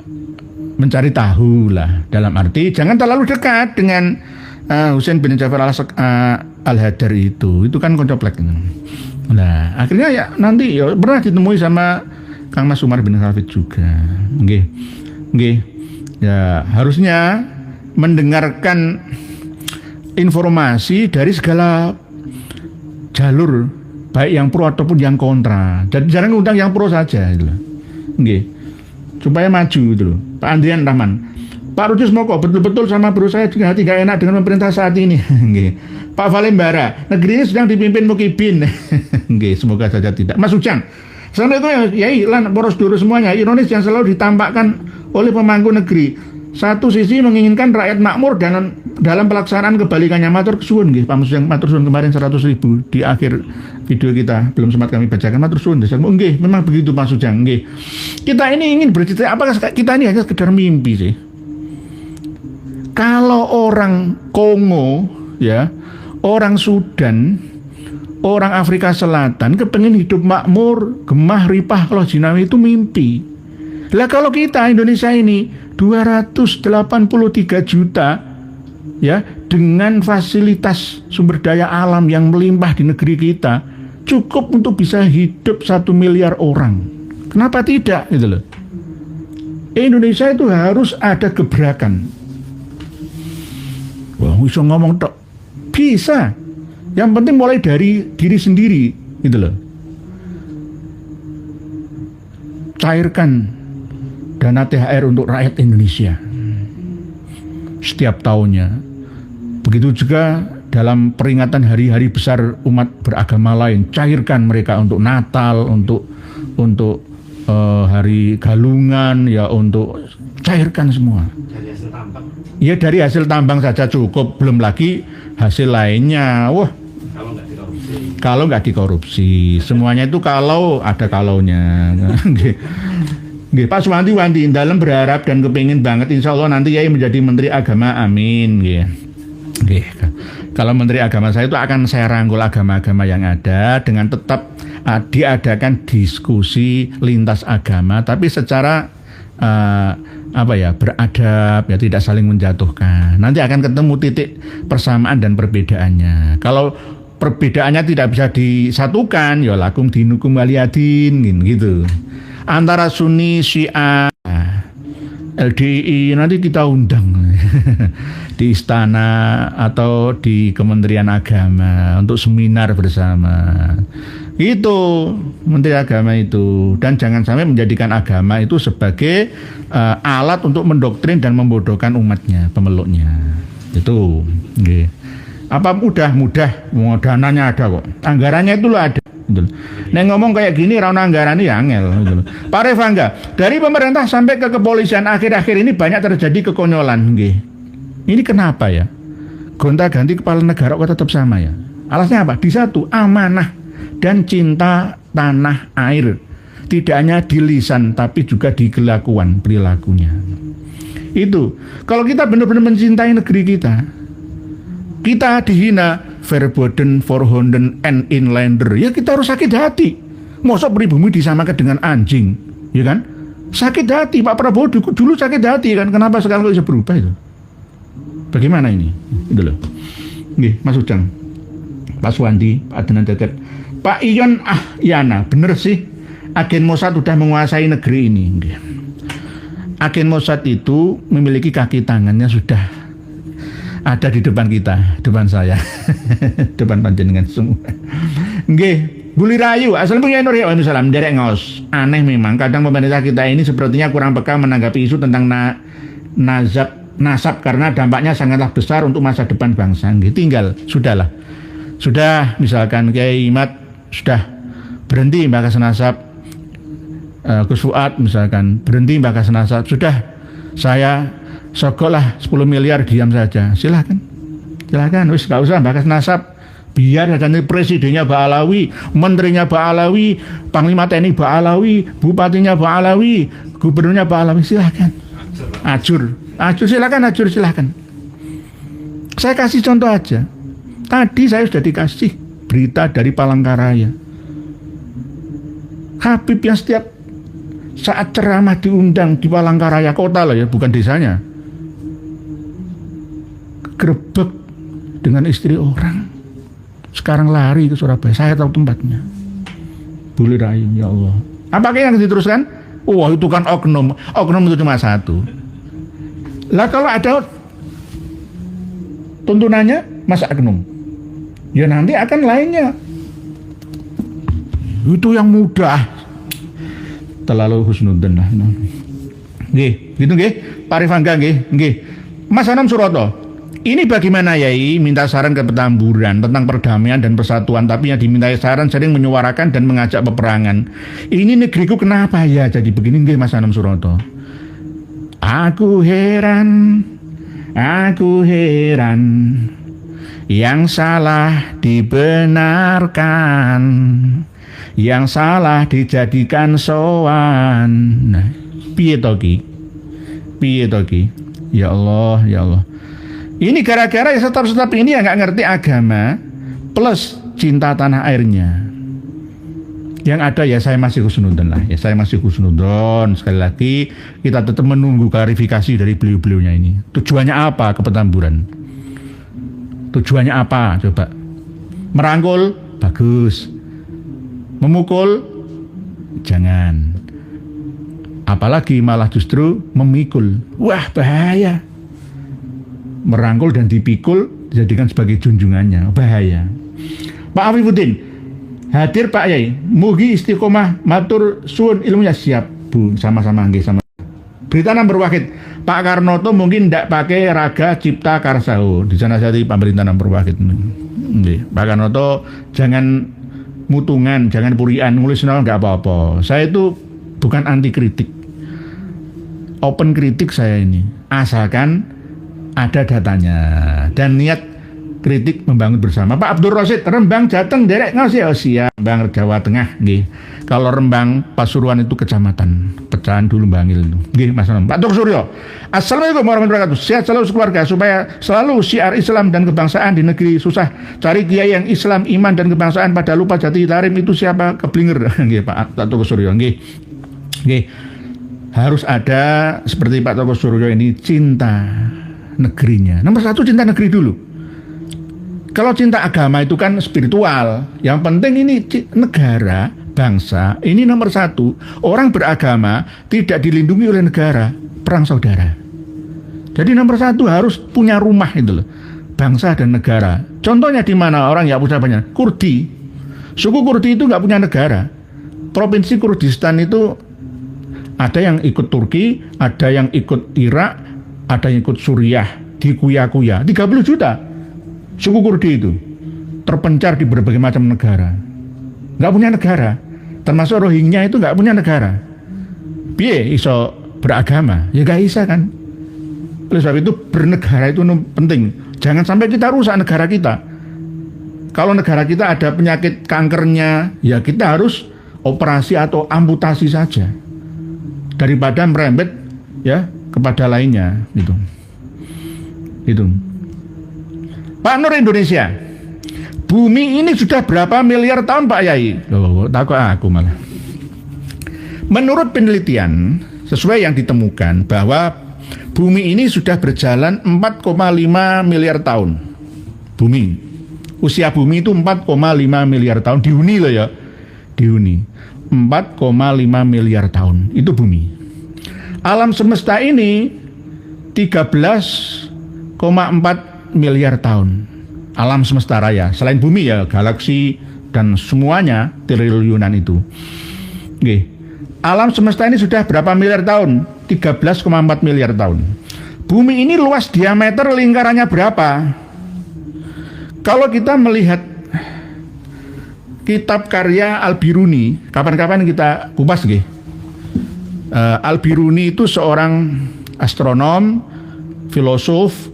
mencari tahu lah, dalam arti jangan terlalu dekat dengan Husain bin Ja'far al-Hadar itu kan koncoplek. Nah akhirnya ya nanti ya pernah ditemui sama Kang Mas Umar bin Khalid juga. Nggih. Ya harusnya mendengarkan informasi dari segala jalur, baik yang pro ataupun yang kontra. Jadi jangan undang yang pro saja gitu. Nggih. Supaya maju gitu loh. Pak Andrian Rahman, Pak Rudi Smoko, betul-betul sama bro saya juga hati gak enak dengan pemerintah saat ini. Pak Valembara, negeri ini sedang dipimpin Mukibin. Semoga saja tidak. Mas Ujang, Assalamualaikum ya Ilan, poros dulu semuanya. Ironis yang selalu ditampakkan oleh pemangku negeri. Satu sisi menginginkan rakyat makmur dan dalam pelaksanaan kebalikannya. Matur suwun nggih, Pak Musang matur suwun kemarin 100.000 di akhir video kita belum sempat kami bacakan. Matur suwun nggih, memang begitu Pak Sujang nggih. Kita ini ingin bercerita, apakah kita ini hanya sekedar mimpi sih? Kalau orang Kongo ya, orang Sudan, orang Afrika Selatan kepengin hidup makmur, gemah ripah kalau jinawi itu mimpi. Lah kalau kita Indonesia ini 283 juta ya, dengan fasilitas sumber daya alam yang melimpah di negeri kita, cukup untuk bisa hidup 1 miliar orang. Kenapa tidak gitu loh. Indonesia itu harus ada gebrakan. Wah, bisa ngomong tok. Bisa. Yang penting mulai dari diri sendiri gitu loh. Cairkan dana THR untuk rakyat Indonesia setiap tahunnya. Begitu juga dalam peringatan hari-hari besar umat beragama lain, cairkan mereka untuk Natal, untuk hari Galungan, ya untuk cairkan semua. Dari hasil tambang. Ya dari hasil tambang saja cukup, belum lagi hasil lainnya. Wah, Kalau nggak dikorupsi. kalau nggak dikorupsi, semuanya itu kalau ada kalaunya. Nggih, Pak Suwanti dalam berharap dan kepingin banget insya Allah nanti Yai menjadi Menteri Agama, amin. Nggih. Kalau Menteri Agama saya itu akan saya rangkul agama-agama yang ada dengan tetap diadakan diskusi lintas agama, tapi secara beradab, ya tidak saling menjatuhkan. Nanti akan ketemu titik persamaan dan perbedaannya. Kalau perbedaannya tidak bisa disatukan, ya lakum dinukum waliyadin gitu. Antara Sunni, Syiah, LDI nanti kita undang di istana atau di Kementerian Agama untuk seminar bersama. Itu Menteri Agama itu, dan jangan sampai menjadikan agama itu sebagai alat untuk mendoktrin dan membodohkan umatnya, pemeluknya. Itu nggih. Apa mudah dananya ada kok, anggarannya itu loh ada. Nek ngomong kayak gini rawan anggaran ini angel gitu. Pak Revangga, dari pemerintah sampai ke kepolisian akhir-akhir ini banyak terjadi kekonyolan nggih. Ini kenapa ya? Gonta-ganti kepala negara kok tetap sama ya? Alasnya apa? Di satu, amanah dan cinta tanah air. Tidak hanya di lisan tapi juga di kelakuan perilakunya. Itu. Kalau kita benar-benar mencintai negeri kita dihina verboten, forhonden, and inlander. Ya kita harus sakit hati. Masa pribumi disamakan dengan anjing, ya kan? Sakit hati. Pak Prabowo dulu sakit hati kan? Kenapa sekarang kok bisa berubah itu? Bagaimana ini? Itu loh. Nggih, Mas Ujang, Pak Suwandi, Pak Adnan Tetet, Pak Iyon Yana, bener sih agen Mossad sudah menguasai negeri ini. Nggih. Agen Mossad itu memiliki kaki tangannya sudah ada di depan kita, depan saya, depan panjenengan semua. Nggih, Buli Rayu, assalamualaikum warahmatullahi wabarakatuh. Derek ngaos. Aneh memang, kadang pemerintah kita ini sepertinya kurang peka menanggapi isu tentang nasab karena dampaknya sangatlah besar untuk masa depan bangsa. Nggih, tinggal sudah misalkan Kiai Imat sudah berhenti bahas nasab, Gus Fuad misalkan berhenti bahas nasab, sudah saya sogoklah 10 miliar diam saja. Silakan, wis gak usah bahas nasab. Biar ada presidennya Pak Alawi, menterinya Pak Alawi, panglima TNI Pak Alawi, bupatinya Pak Alawi, gubernurnya Pak Alawi, silakan. Ajur silakan. Saya kasih contoh aja. Tadi saya sudah dikasih berita dari Palangkaraya. Habib yang setiap saat ceramah diundang di Palangkaraya kota loh ya, bukan desanya. Grebek dengan istri orang, sekarang lari ke Surabaya. Saya tahu tempatnya. Buli Rayu, ya Allah. Apakah yang diteruskan? Wah, itu kan oknum itu cuma satu. Lah kalau ada tuntunannya masa oknum, ya nanti akan lainnya. Itu yang mudah, terlalu husnudzon lah. Nggih, gitu nggih, Pak Revangga nggih. Mas Anam Suroto, ini bagaimana Yai minta saran ke Petamburan tentang perdamaian dan persatuan, tapi yang dimintai saran sering menyuarakan dan mengajak peperangan. Ini negeriku kenapa ya jadi begini nggih Mas Anam Suroto? Aku heran, yang salah dibenarkan, yang salah dijadikan sowan. Nah, piye to ki? Ya Allah. Ini gara-gara ya stop ini ya nggak ngerti agama plus cinta tanah airnya. Yang ada ya saya masih husnudon lah. Sekali lagi kita tetap menunggu klarifikasi dari beliau-beliaunya ini. Tujuannya apa ke Petamburan? Tujuannya apa? Coba. Merangkul? Bagus. Memukul? Jangan. Apalagi malah justru memikul. Wah, bahaya. Merangkul dan dipikul dijadikan sebagai junjungannya, bahaya. Pak Afifuddin hadir Pak Yai, mugi istiqomah matur suwun ilmunya. Siap Bu, sama-sama nggih sama. Berita nomor Wahid, Pak Karnoto mungkin tidak pakai raga cipta karsau di sana saja pemerintah nomor Wahid. Nggih, Pak Karnoto jangan mutungan, jangan purian, nulis nol nggak apa-apa. Saya itu bukan anti kritik. open kritik saya ini, asalkan ada datanya dan niat kritik membangun bersama. Pak Abdul Rosid, Rembang Jateng derek ngasih siap, Rembang Jawa Tengah nggih. Kalau Rembang Pasuruan itu kecamatan, pecahan dulu Bangil itu. Nggih, Mas Pak Dr. Suryo. Assalamualaikum warahmatullahi wabarakatuh. Sehat selalu keluarga supaya selalu syiar Islam dan kebangsaan di negeri susah. Cari kiai yang Islam, iman dan kebangsaan pada lupa jati tarim itu siapa? Keblinger. Nggih, Pak Dr. Suryo. Nggih. Nggih. Harus ada seperti Pak Dr. Suryo ini cinta negerinya. Nomor satu cinta negeri dulu. Kalau cinta agama itu kan spiritual. Yang penting ini negara, bangsa. Ini nomor satu. Orang beragama tidak dilindungi oleh negara. Perang saudara. Jadi nomor satu harus punya rumah itu loh. Bangsa dan negara. Contohnya di mana orang ya punya banyak. Kurdi. Suku Kurdi itu nggak punya negara. Provinsi Kurdistan itu ada yang ikut Turki, ada yang ikut Irak, ada yang ikut Suriah, di Kuya-Kuya. 30 juta suku Kurdi itu terpencar di berbagai macam negara, nggak punya negara. Termasuk Rohingya itu nggak punya negara. Piye iso beragama? Ya nggak bisa kan. Oleh sebab itu bernegara itu penting. Jangan sampai kita rusak negara kita. Kalau negara kita ada penyakit kankernya, ya kita harus operasi atau amputasi saja daripada merembet ya kepada lainnya gitu. Pak Nur Indonesia, bumi ini sudah berapa miliar tahun Pak Yai? Loh, takut aku malah. Menurut penelitian, sesuai yang ditemukan bahwa bumi ini sudah berjalan 4,5 miliar tahun. Bumi, usia bumi itu 4,5 miliar tahun. Dihuni loh ya, dihuni. 4,5 miliar tahun, itu bumi. Alam semesta ini 13,4 miliar tahun. Alam semesta raya, selain bumi ya, galaksi dan semuanya triliunan itu. Oke. Alam semesta ini sudah berapa miliar tahun? 13,4 miliar tahun. Bumi ini luas diameter lingkarannya berapa? Kalau kita melihat kitab karya Al-Biruni, kapan-kapan kita kupas nggih. Al-Biruni itu seorang astronom, filosof,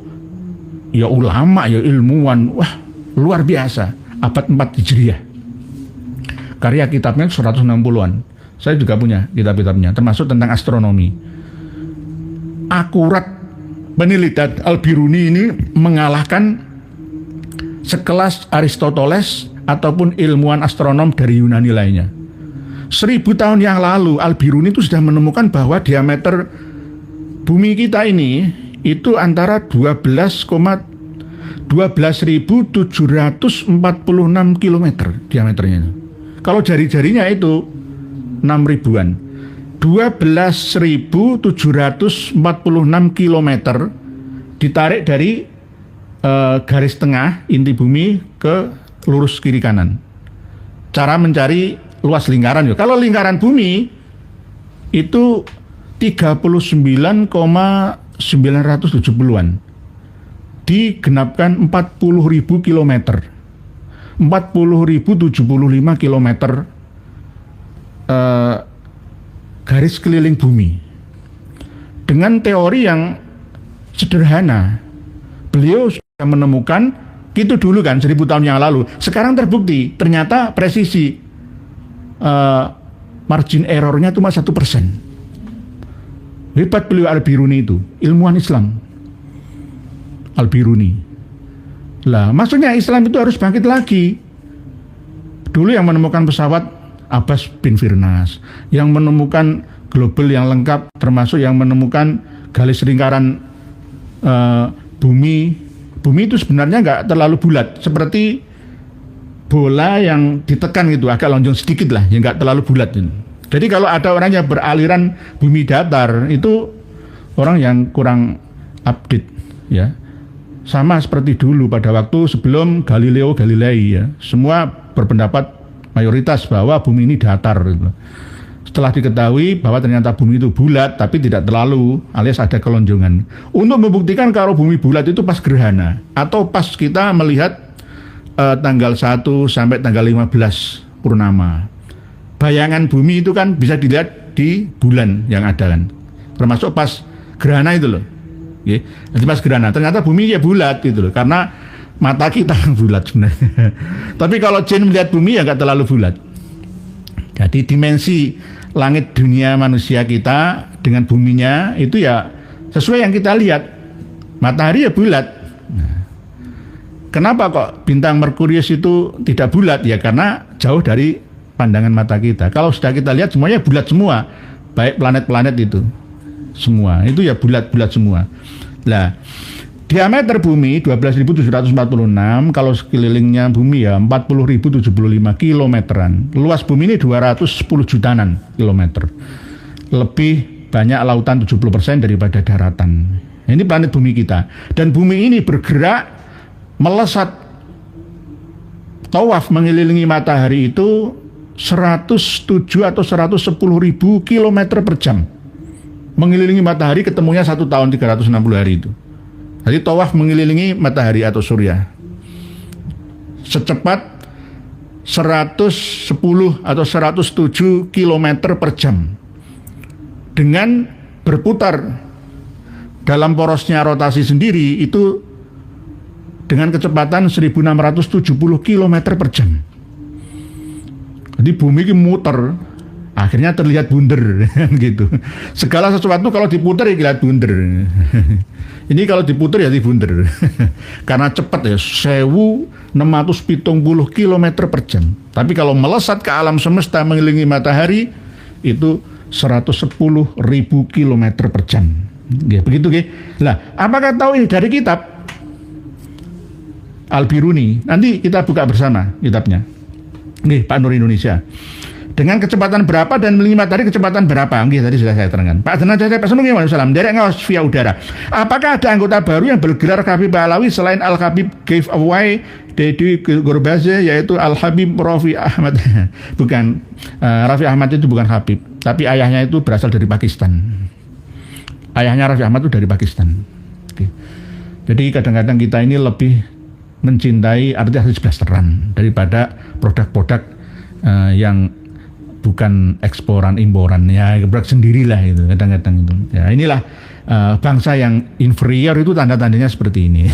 ya ulama, ya ilmuwan, wah luar biasa. Abad 4 Hijriah. Karya kitabnya 160-an. Saya juga punya kitab-kitabnya, termasuk tentang astronomi. Akurat penelitian Al-Biruni ini mengalahkan sekelas Aristoteles ataupun ilmuwan astronom dari Yunani lainnya. 1000 tahun yang lalu Al-Biruni itu sudah menemukan bahwa diameter bumi kita ini itu antara 12.746 km diameternya. Kalau jari-jarinya itu 6.000-an. 12.746 km ditarik dari garis tengah inti bumi ke lurus kiri kanan. Cara mencari luas lingkaran ya. Kalau lingkaran bumi itu 39,970-an. Digenapkan 40.000 km. 40.075 km garis keliling bumi. Dengan teori yang sederhana. Beliau sudah menemukan itu dulu kan 1000 tahun yang lalu. Sekarang terbukti ternyata presisi margin errornya cuma 1%. Hebat beliau Al-Biruni itu, ilmuwan Islam. Al-Biruni. Lah, maksudnya Islam itu harus bangkit lagi. Dulu yang menemukan pesawat Abbas bin Firnas, yang menemukan global yang lengkap, termasuk yang menemukan garis lingkaran bumi. Bumi itu sebenarnya nggak terlalu bulat, seperti bola yang ditekan gitu, agak lonjong sedikit lah, yang nggak terlalu bulat. Jadi kalau ada orang yang beraliran bumi datar, itu orang yang kurang update, ya. Sama seperti dulu pada waktu sebelum Galileo Galilei, ya. Semua berpendapat mayoritas bahwa bumi ini datar. Gitu. Setelah diketahui bahwa ternyata bumi itu bulat, tapi tidak terlalu, alias ada kelonjongan. Untuk membuktikan kalau bumi bulat itu pas gerhana, atau pas kita melihat tanggal 1 sampai tanggal 15 purnama. Bayangan bumi itu kan bisa dilihat di bulan yang ada kan. termasuk pas gerhana itu loh. Oke. Jadi pas gerhana ternyata bumi ya bulat gitu loh, karena mata kita yang bulat sebenarnya. Tapi kalau jin melihat bumi ya nggak terlalu bulat. Jadi dimensi langit dunia manusia kita dengan buminya itu ya sesuai yang kita lihat. Matahari ya bulat. Nah, kenapa kok bintang Merkurius itu tidak bulat? Ya karena jauh dari pandangan mata kita. Kalau sudah kita lihat semuanya bulat semua, baik planet-planet itu semua itu ya bulat-bulat semua. Nah, diameter bumi 12.746, kalau sekelilingnya bumi ya 40.075 kilometeran. Luas bumi ini 210 jutaan kilometer. Lebih banyak lautan 70% daripada daratan. Ini planet bumi kita. Dan bumi ini bergerak melesat tawaf mengelilingi matahari itu 107 atau 110 ribu kilometer per jam. Mengelilingi matahari ketemunya 1 tahun 360 hari itu. Jadi tawaf mengelilingi matahari atau surya secepat 110 atau 107 km per jam dengan berputar dalam porosnya rotasi sendiri itu dengan kecepatan 1670 km per jam. Jadi bumi ini muter, akhirnya terlihat bunder gitu. Segala sesuatu kalau diputar ya kelihatan bunder. Ini kalau diputar ya dibunder. Karena cepat ya, 1670 km per jam. Tapi kalau melesat ke alam semesta mengelilingi matahari itu 110.000 km per jam. Ya, begitu ya. Lah, apakah tahu ini dari kitab Al-Biruni? Nanti kita buka bersama kitabnya. Nih, Pak Nur Indonesia. Dengan kecepatan berapa dan mengelilingi matahari kecepatan berapa? Nggih, tadi sudah saya terangkan. Pak Jenazah Pak Sallallahu Alaihi Wasallam derek ngawas via udara. Apakah ada anggota baru yang bergelar Habib Alawi selain Al Habib Giveaway Dedi Gorbaze, yaitu Al Habib Rafi Ahmad? Bukan, Rafi Ahmad itu bukan Habib, tapi ayahnya itu berasal dari Pakistan. Ayahnya Raffi Ahmad itu dari Pakistan. Oke. Jadi kadang-kadang kita ini lebih mencintai artis blasteran daripada produk-produk yang bukan eksporan imporan, ya produk sendirilah itu kadang-kadang itu. Ya inilah bangsa yang inferior itu tanda-tandanya seperti ini.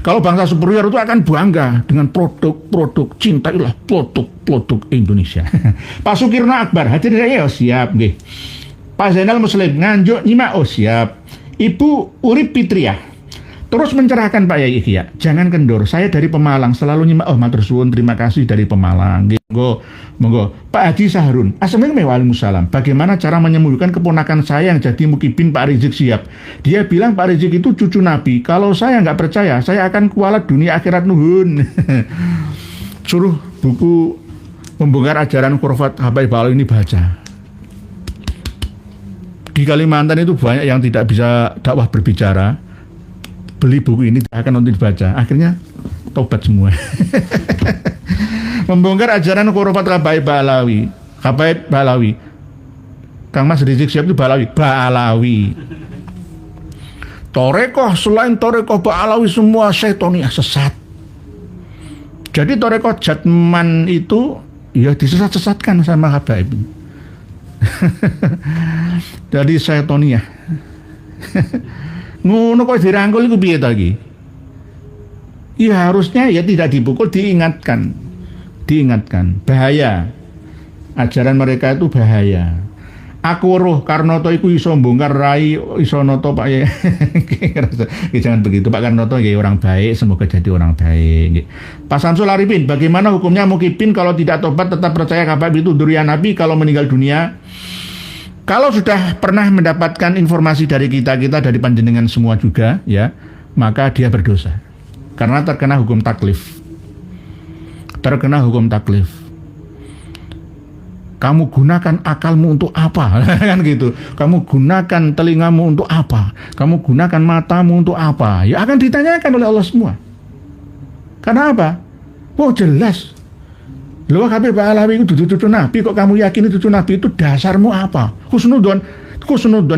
Kalau bangsa superior itu akan bangga dengan produk-produk, cintailah produk-produk Indonesia. Pak Sukirno Akbar hadir ya, siap nggih. Pak Zainal Muslim Nganjuk nyimak, oh siap. Ibu Urip Fitriah terus mencerahkan Pak Yai ya, jangan kendor, saya dari Pemalang selalu nyimak. Oh matur suwun, terima kasih dari Pemalang. Monggo. Pak Haji Sahrun, assalamualaikum waalaikumsalam. Bagaimana cara menyembuhkan keponakan saya yang jadi mukibin Pak Rizik Sihab? Dia bilang Pak Rizik itu cucu Nabi. Kalau saya nggak percaya, saya akan kualat dunia akhirat nuhun. Suruh buku membongkar ajaran Khurafat Habaib Alawi ini baca. Di Kalimantan itu banyak yang tidak bisa dakwah berbicara. Beli buku ini akan nanti dibaca. Akhirnya tobat semua. Membongkar ajaran Khurafat Habaib Alawi. Habaib Alawi. Kang Mas Rizik Sihab itu Ba'alawi. Torekoh selain Torekoh Ba'alawi semua syaitoniah sesat. Jadi Torekoh Jatman itu ya disesat-sesatkan sama Habaib. Jadi syaitoniah. Ngono kok dirangkul iku piye ta iki? Ya harusnya ya tidak dipukul, diingatkan. Bahaya. Ajaran mereka itu bahaya. Aku roh Karnoto iku iso bongkar rai iso noto Pak ya. Jangan begitu Pak Karnoto ya orang baik, semoga jadi orang baik. Pak Samsul Arifin, bagaimana hukumnya mukibin kalau tidak tobat tetap percaya Habib itu durian Nabi kalau meninggal dunia? Kalau sudah pernah mendapatkan informasi dari kita dari panjenengan semua juga ya, maka dia berdosa karena terkena hukum taklif. Kamu gunakan akalmu untuk apa? Kan gitu. Kamu gunakan telingamu untuk apa? Kamu gunakan matamu untuk apa? Ya akan ditanyakan oleh Allah semua. Karena apa? Oh jelas. Loh Habib Alawi itu cucu Nabi, kok kamu yakin itu cucu Nabi? Itu dasarmu apa? Husnudon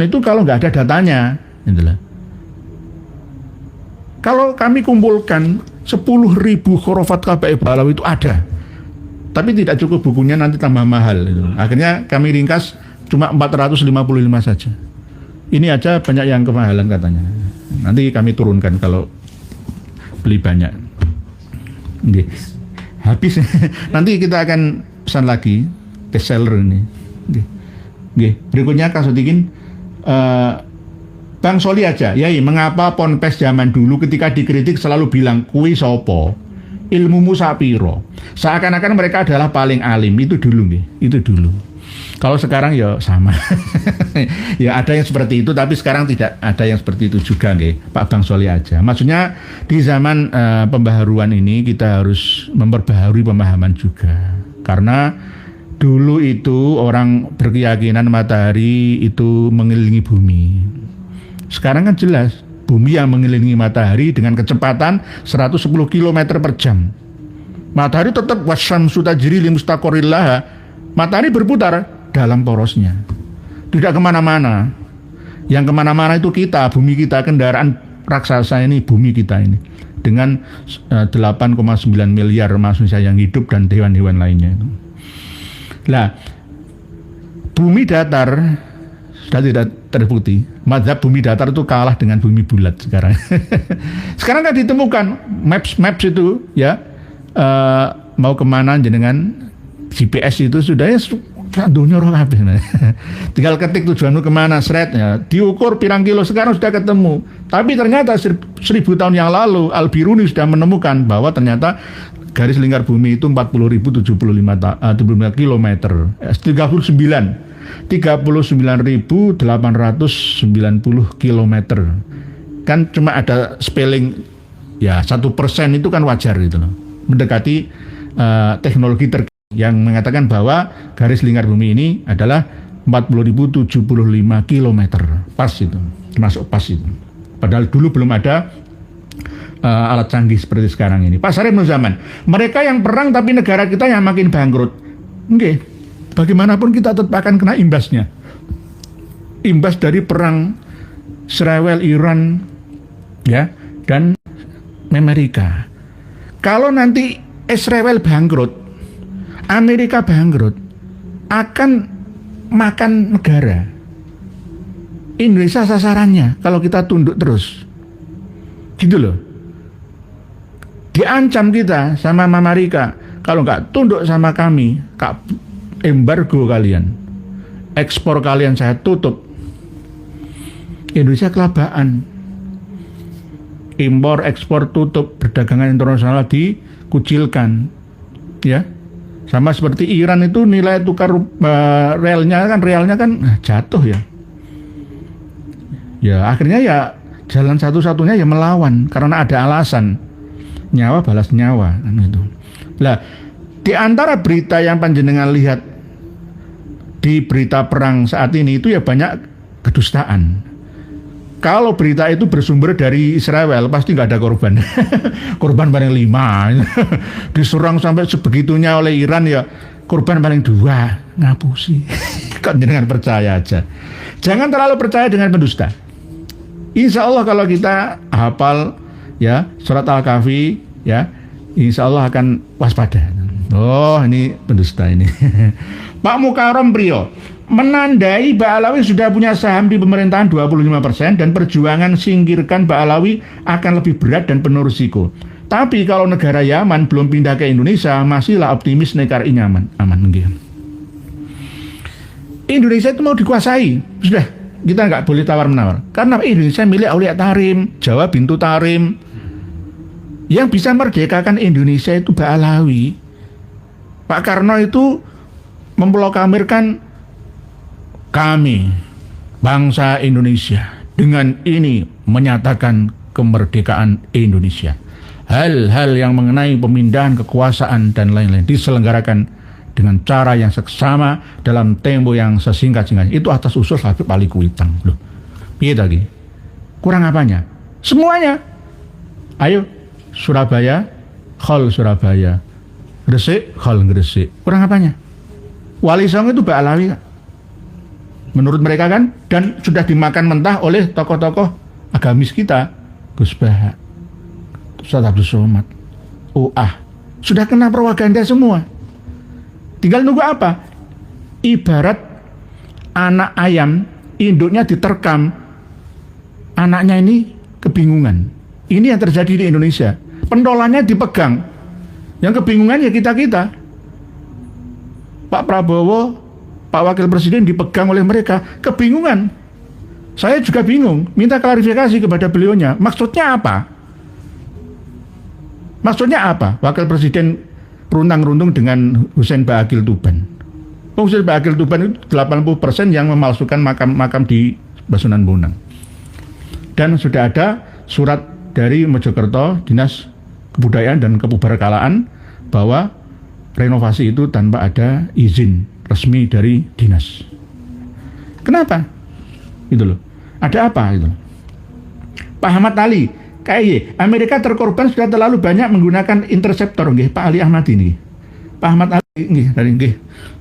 itu kalau nggak ada datanya. Itulah. Kalau kami kumpulkan 10.000 khurafat Habib Alawi itu ada. Tapi tidak cukup bukunya, nanti tambah mahal itu. Akhirnya kami ringkas cuma 455 saja. Ini aja banyak yang kemahalan katanya. Nanti kami turunkan kalau beli banyak. Nggih. Habis. Nanti kita akan pesan lagi best seller ini. Nggih. Nggih. Berikutnya Kang Sotikin, Bang Soli aja. Yai, mengapa Ponpes zaman dulu ketika dikritik selalu bilang kuwi sopo? Ilmumu sapiro? Seakan-akan mereka adalah paling alim. Itu dulu nggih. Itu dulu. Kalau sekarang ya sama. Ya ada yang seperti itu, tapi sekarang tidak ada yang seperti itu juga nggih, Pak Bang Soli aja. Maksudnya di zaman pembaharuan ini kita harus memperbaharui pemahaman juga. Karena dulu itu orang berkeyakinan matahari itu mengelilingi bumi. Sekarang kan jelas bumi yang mengelilingi matahari dengan kecepatan 110 km per jam. Matahari tetap wasyamsu tajri li mustaqarril laha. Matahari berputar dalam porosnya, tidak kemana-mana. Yang kemana-mana itu kita, bumi kita, kendaraan raksasa ini, bumi kita ini, dengan 8,9 miliar manusia yang hidup dan hewan-hewan lainnya itu. Nah, bumi datar sudah tidak terbukti. Mazhab bumi datar itu kalah dengan bumi bulat sekarang. Sekarang kan ditemukan maps itu ya, mau kemana jenengan GPS itu sudah ya dunia roh kabeh. Tinggal ketik tujuanmu kemana, sretnya diukur pirang kilo, sekarang sudah ketemu. Tapi ternyata 1000 tahun yang lalu Al-Biruni sudah menemukan bahwa ternyata garis lingkar bumi itu 40.075 km, 39.890 km. Kan cuma ada spelling ya 1% itu kan wajar gitu loh. Mendekati teknologi terkini yang mengatakan bahwa garis lingkar bumi ini adalah 40.075 km. Pas itu, termasuk pas itu. Padahal dulu belum ada alat canggih seperti sekarang ini. Pak Sarip Nuzaman, mereka yang perang tapi negara kita yang makin bangkrut. Oke, bagaimanapun kita tetap akan kena imbasnya. Imbas dari perang Israel, Iran, ya, dan Amerika. Kalau nanti Israel bangkrut, Amerika bangkrut, akan makan negara. Indonesia sasarannya kalau kita tunduk terus. Gitu loh. Diancam kita sama Amerika, kalau nggak tunduk sama kami, embargo kalian, ekspor kalian saya tutup. Indonesia kelabaan. Impor, ekspor tutup, perdagangan internasional dikucilkan. Ya. Sama seperti Iran itu nilai tukar realnya kan jatuh ya. Ya akhirnya ya jalan satu-satunya ya melawan karena ada alasan, nyawa balas nyawa kan itu. Lah di antara berita yang panjenengan lihat di berita perang saat ini itu ya banyak kedustaan. Kalau berita itu bersumber dari Israel pasti nggak ada korban. Korban paling 5. Diserang sampai sebegitunya oleh Iran ya korban paling 2. Ngapusi. Kok jangan percaya aja. Jangan terlalu percaya dengan pendusta. Insya Allah kalau kita hafal ya surat Al-Kahfi ya, insya Allah akan waspada. Oh ini pendusta ini. Pak Mukarram Priyo, menandai Mbak Alawi sudah punya saham di pemerintahan 25% dan perjuangan singkirkan Mbak Alawi akan lebih berat dan penuh risiko. Tapi kalau negara Yaman belum pindah ke Indonesia, masihlah optimis nekar nyaman. Aman. Indonesia itu mau dikuasai. Sudah, kita nggak boleh tawar-menawar. Karena Indonesia milik Aulia Tarim, Jawa Bintu Tarim. Yang bisa merdekakan Indonesia itu Mbak Alawi. Pak Karno itu memproklamirkan kami, bangsa Indonesia, dengan ini menyatakan kemerdekaan Indonesia. Hal-hal yang mengenai pemindahan kekuasaan dan lain-lain diselenggarakan dengan cara yang seksama dalam tempo yang sesingkat-singkatnya. Itu atas usul Habib Ali Kuitang. Loh, piye lagi? Kurang apanya? Semuanya. Ayo, Surabaya, Khol Surabaya. Gresik, Khol Gresik. Kurang apanya? Wali Songo itu Mbak Alawi, menurut mereka kan, dan sudah dimakan mentah oleh tokoh-tokoh agamis kita, Gus Baha, Ustaz Abdul Somad, sudah kena propaganda semua. Tinggal nunggu apa? Ibarat anak ayam induknya diterkam, anaknya ini kebingungan. Ini yang terjadi di Indonesia. Pentolannya dipegang, yang kebingungan ya kita-kita. Pak Prabowo, Pak Wakil Presiden dipegang oleh mereka, kebingungan. Saya juga bingung, minta klarifikasi kepada beliaunya. Maksudnya apa? Maksudnya apa? Wakil Presiden runtang-runtung dengan Hussein Baagil Tuban. Hussein Baagil Tuban itu 80% yang memalsukan makam di Basunan Bonang. Dan sudah ada surat dari Mojokerto, Dinas Kebudayaan dan Kepuberkalaan, bahwa renovasi itu tanpa ada izin resmi dari dinas. Kenapa? Itu loh. Ada apa itu? Pak Ahmad Ali, KAY, Amerika terkorban sudah terlalu banyak menggunakan interceptor. Nggih, Pak Ali Ahmad ini. Pak Ahmad Ali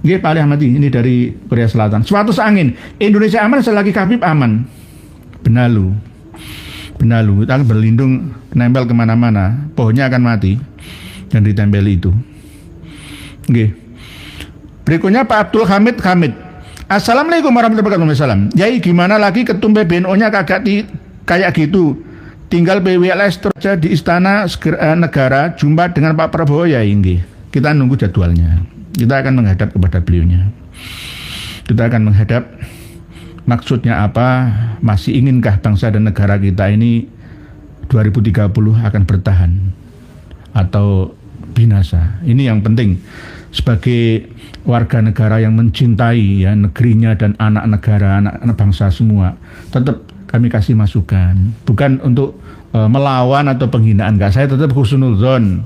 nggih Pak Ali Ahmad ini dari Korea Selatan. Suatu angin, Indonesia aman selagi Habib aman. Benalu, kita akan berlindung, nempel kemana-mana, pohonnya akan mati dan ditempeli itu. Nggih. Berikutnya Pak Abdul Hamid. Assalamualaikum warahmatullahi wabarakatuh. Yai, gimana lagi ketum PBNU-nya kayak gitu? Tinggal PWLS terus di Istana Negara jumpa dengan Pak Prabowo ya Inggih. Kita nunggu jadwalnya. Kita akan menghadap kepada beliaunya. Kita akan menghadap, maksudnya apa? Masih inginkah bangsa dan negara kita ini 2030 akan bertahan atau binasa? Ini yang penting. Sebagai warga negara yang mencintai ya negerinya dan anak negara, anak bangsa semua, tetap kami kasih masukan, bukan untuk melawan atau penghinaan, enggak. Saya tetap husnuzon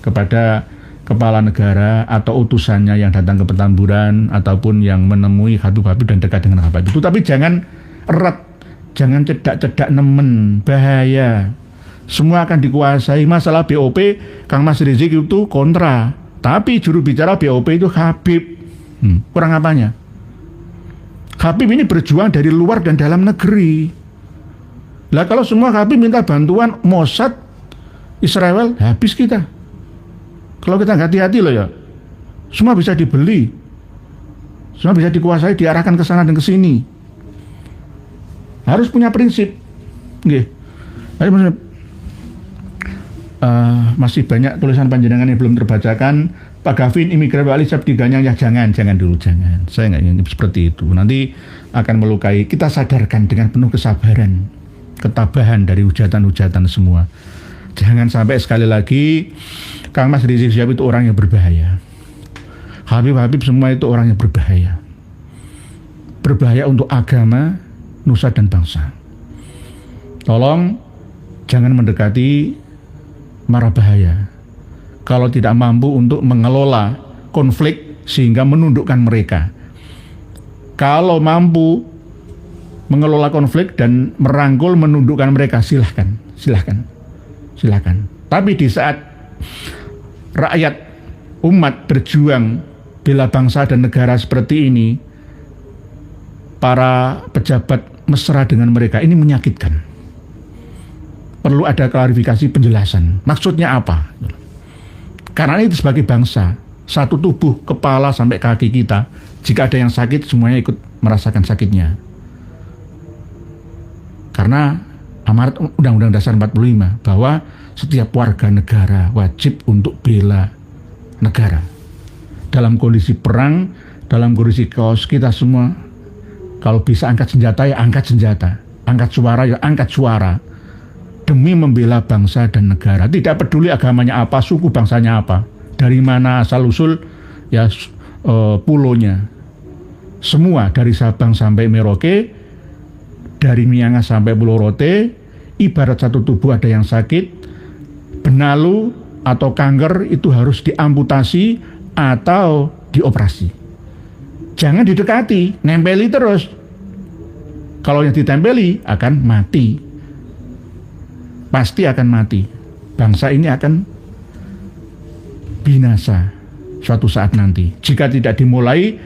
kepada kepala negara atau utusannya yang datang ke Petamburan ataupun yang menemui Habib-Habib dan dekat dengan Habib itu, tapi jangan erat, jangan cedak-cedak nemen, bahaya. Semua akan dikuasai. Masalah BOP, Kang Mas Rizik itu kontra, tapi juru bicara BOP itu Habib. Kurang apanya? Habib ini berjuang dari luar dan dalam negeri. Lah kalau semua Habib minta bantuan Mossad, Israel, habis kita. Kalau kita nggak hati-hati loh ya, semua bisa dibeli, semua bisa dikuasai, diarahkan ke sana dan ke sini. Harus punya prinsip. Nggih. Masih banyak tulisan panjenengan yang belum terbacakan. Pak Gavin, imigran Wali Sabdiganya, ya jangan dulu, jangan. Saya nggak ingin seperti itu. Nanti akan melukai. Kita sadarkan dengan penuh kesabaran, ketabahan dari hujatan-hujatan semua. Jangan sampai sekali lagi Kang Mas Rizik Syihab itu orang yang berbahaya. Habib-Habib semua itu orang yang berbahaya. Berbahaya untuk agama, nusa dan bangsa. Tolong jangan mendekati mara bahaya. Kalau tidak mampu untuk mengelola konflik sehingga menundukkan mereka. Kalau mampu mengelola konflik dan merangkul menundukkan mereka, silahkan. Tapi di saat rakyat umat berjuang bela bangsa dan negara seperti ini, para pejabat mesra dengan mereka, ini menyakitkan. Perlu ada klarifikasi, penjelasan. Maksudnya apa? Karena itu sebagai bangsa, satu tubuh, kepala sampai kaki kita, jika ada yang sakit, semuanya ikut merasakan sakitnya. Karena amanat Undang-Undang Dasar 45 bahwa setiap warga negara wajib untuk bela negara. Dalam kondisi perang, dalam kondisi chaos, kita semua kalau bisa angkat senjata ya angkat senjata, angkat suara ya angkat suara, demi membela bangsa dan negara. Tidak peduli agamanya apa, suku bangsanya apa, dari mana asal usul ya pulonya. Semua dari Sabang sampai Merauke, dari Miangas sampai Pulau Rote, ibarat satu tubuh. Ada yang sakit, benalu atau kanker, itu harus diamputasi atau dioperasi. Jangan didekati, nempeli terus. Kalau yang ditempeli akan mati. Pasti akan mati. Bangsa ini akan binasa suatu saat nanti, jika tidak dimulai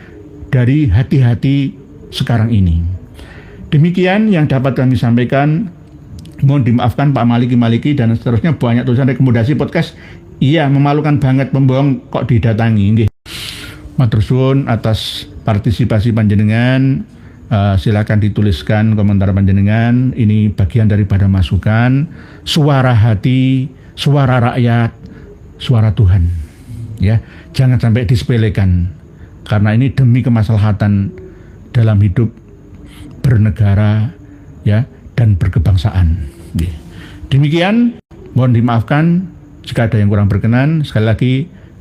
dari hati-hati sekarang ini. Demikian yang dapat kami sampaikan. Mohon dimaafkan Pak Maliki dan seterusnya, banyak tulisan rekomendasi podcast. Iya, memalukan banget, pembohong kok didatangi. Nggih. Matur suwun atas partisipasi panjenengan. Silakan dituliskan komentar panjenengan. Ini bagian daripada masukan, suara hati, suara rakyat, suara Tuhan. Ya, jangan sampai disepelekan. Karena ini demi kemaslahatan dalam hidup bernegara, ya, dan berkebangsaan. Ya. Demikian, mohon dimaafkan jika ada yang kurang berkenan. Sekali lagi,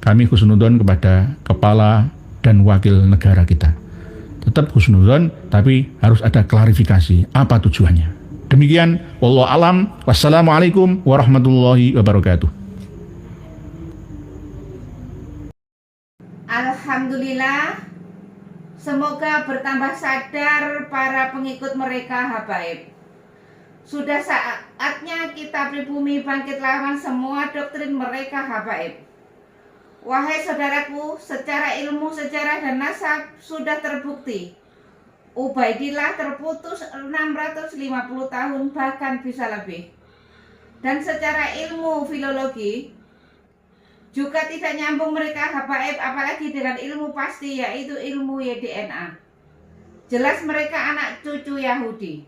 kami husnuzon kepada kepala dan wakil negara kita. Tetap husnuzon, tapi harus ada klarifikasi apa tujuannya. Demikian, wallahu alam. Wassalamualaikum warahmatullahi wabarakatuh. Alhamdulillah, semoga bertambah sadar para pengikut mereka habaib. Sudah saatnya kita pribumi bangkit lawan semua doktrin mereka habaib. Wahai saudaraku, secara ilmu, sejarah dan nasab sudah terbukti Ubaidillah terputus 650 tahun bahkan bisa lebih. Dan secara ilmu filologi juga tidak nyambung mereka habaib, apalagi dengan ilmu pasti yaitu ilmu DNA. Jelas mereka anak cucu Yahudi.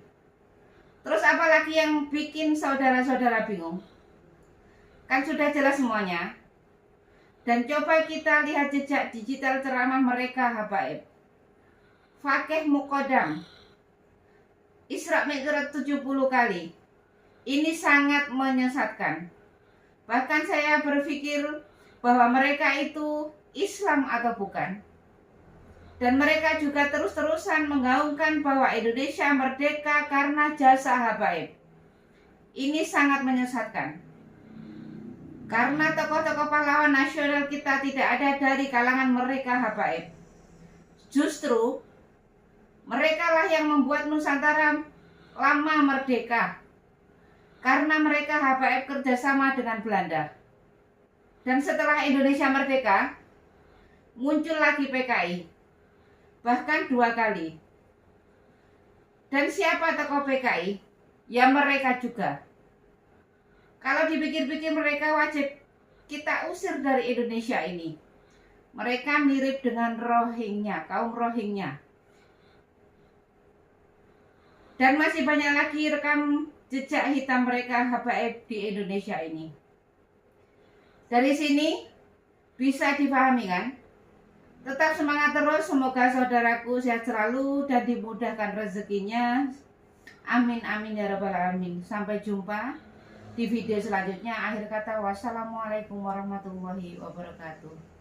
Terus apalagi yang bikin saudara-saudara bingung? Kan sudah jelas semuanya. Dan coba kita lihat jejak digital ceramah mereka habaib. Fakih Muqaddam, Isra Mi'raj 70 kali. Ini sangat menyesatkan. Bahkan saya berpikir bahwa mereka itu Islam atau bukan. Dan mereka juga terus-terusan menggaungkan bahwa Indonesia merdeka karena jasa habaib. Ini sangat menyesatkan. Karena tokoh-tokoh pahlawan nasional kita tidak ada dari kalangan mereka habaib. Justru mereka lah yang membuat Nusantara lama merdeka. Karena mereka habaib kerjasama dengan Belanda. Dan setelah Indonesia merdeka, muncul lagi PKI. Bahkan 2 kali. Dan siapa tokoh PKI? Ya mereka juga. Kalau dipikir-pikir mereka wajib kita usir dari Indonesia ini. Mereka mirip dengan Rohingya, kaum Rohingya. Dan masih banyak lagi rekam jejak hitam mereka habaib di Indonesia ini. Dari sini bisa dipahami kan? Tetap semangat terus, semoga saudaraku sehat selalu dan dimudahkan rezekinya. Amin amin ya rabbal alamin. Sampai jumpa di video selanjutnya. Akhir kata, wassalamualaikum warahmatullahi wabarakatuh.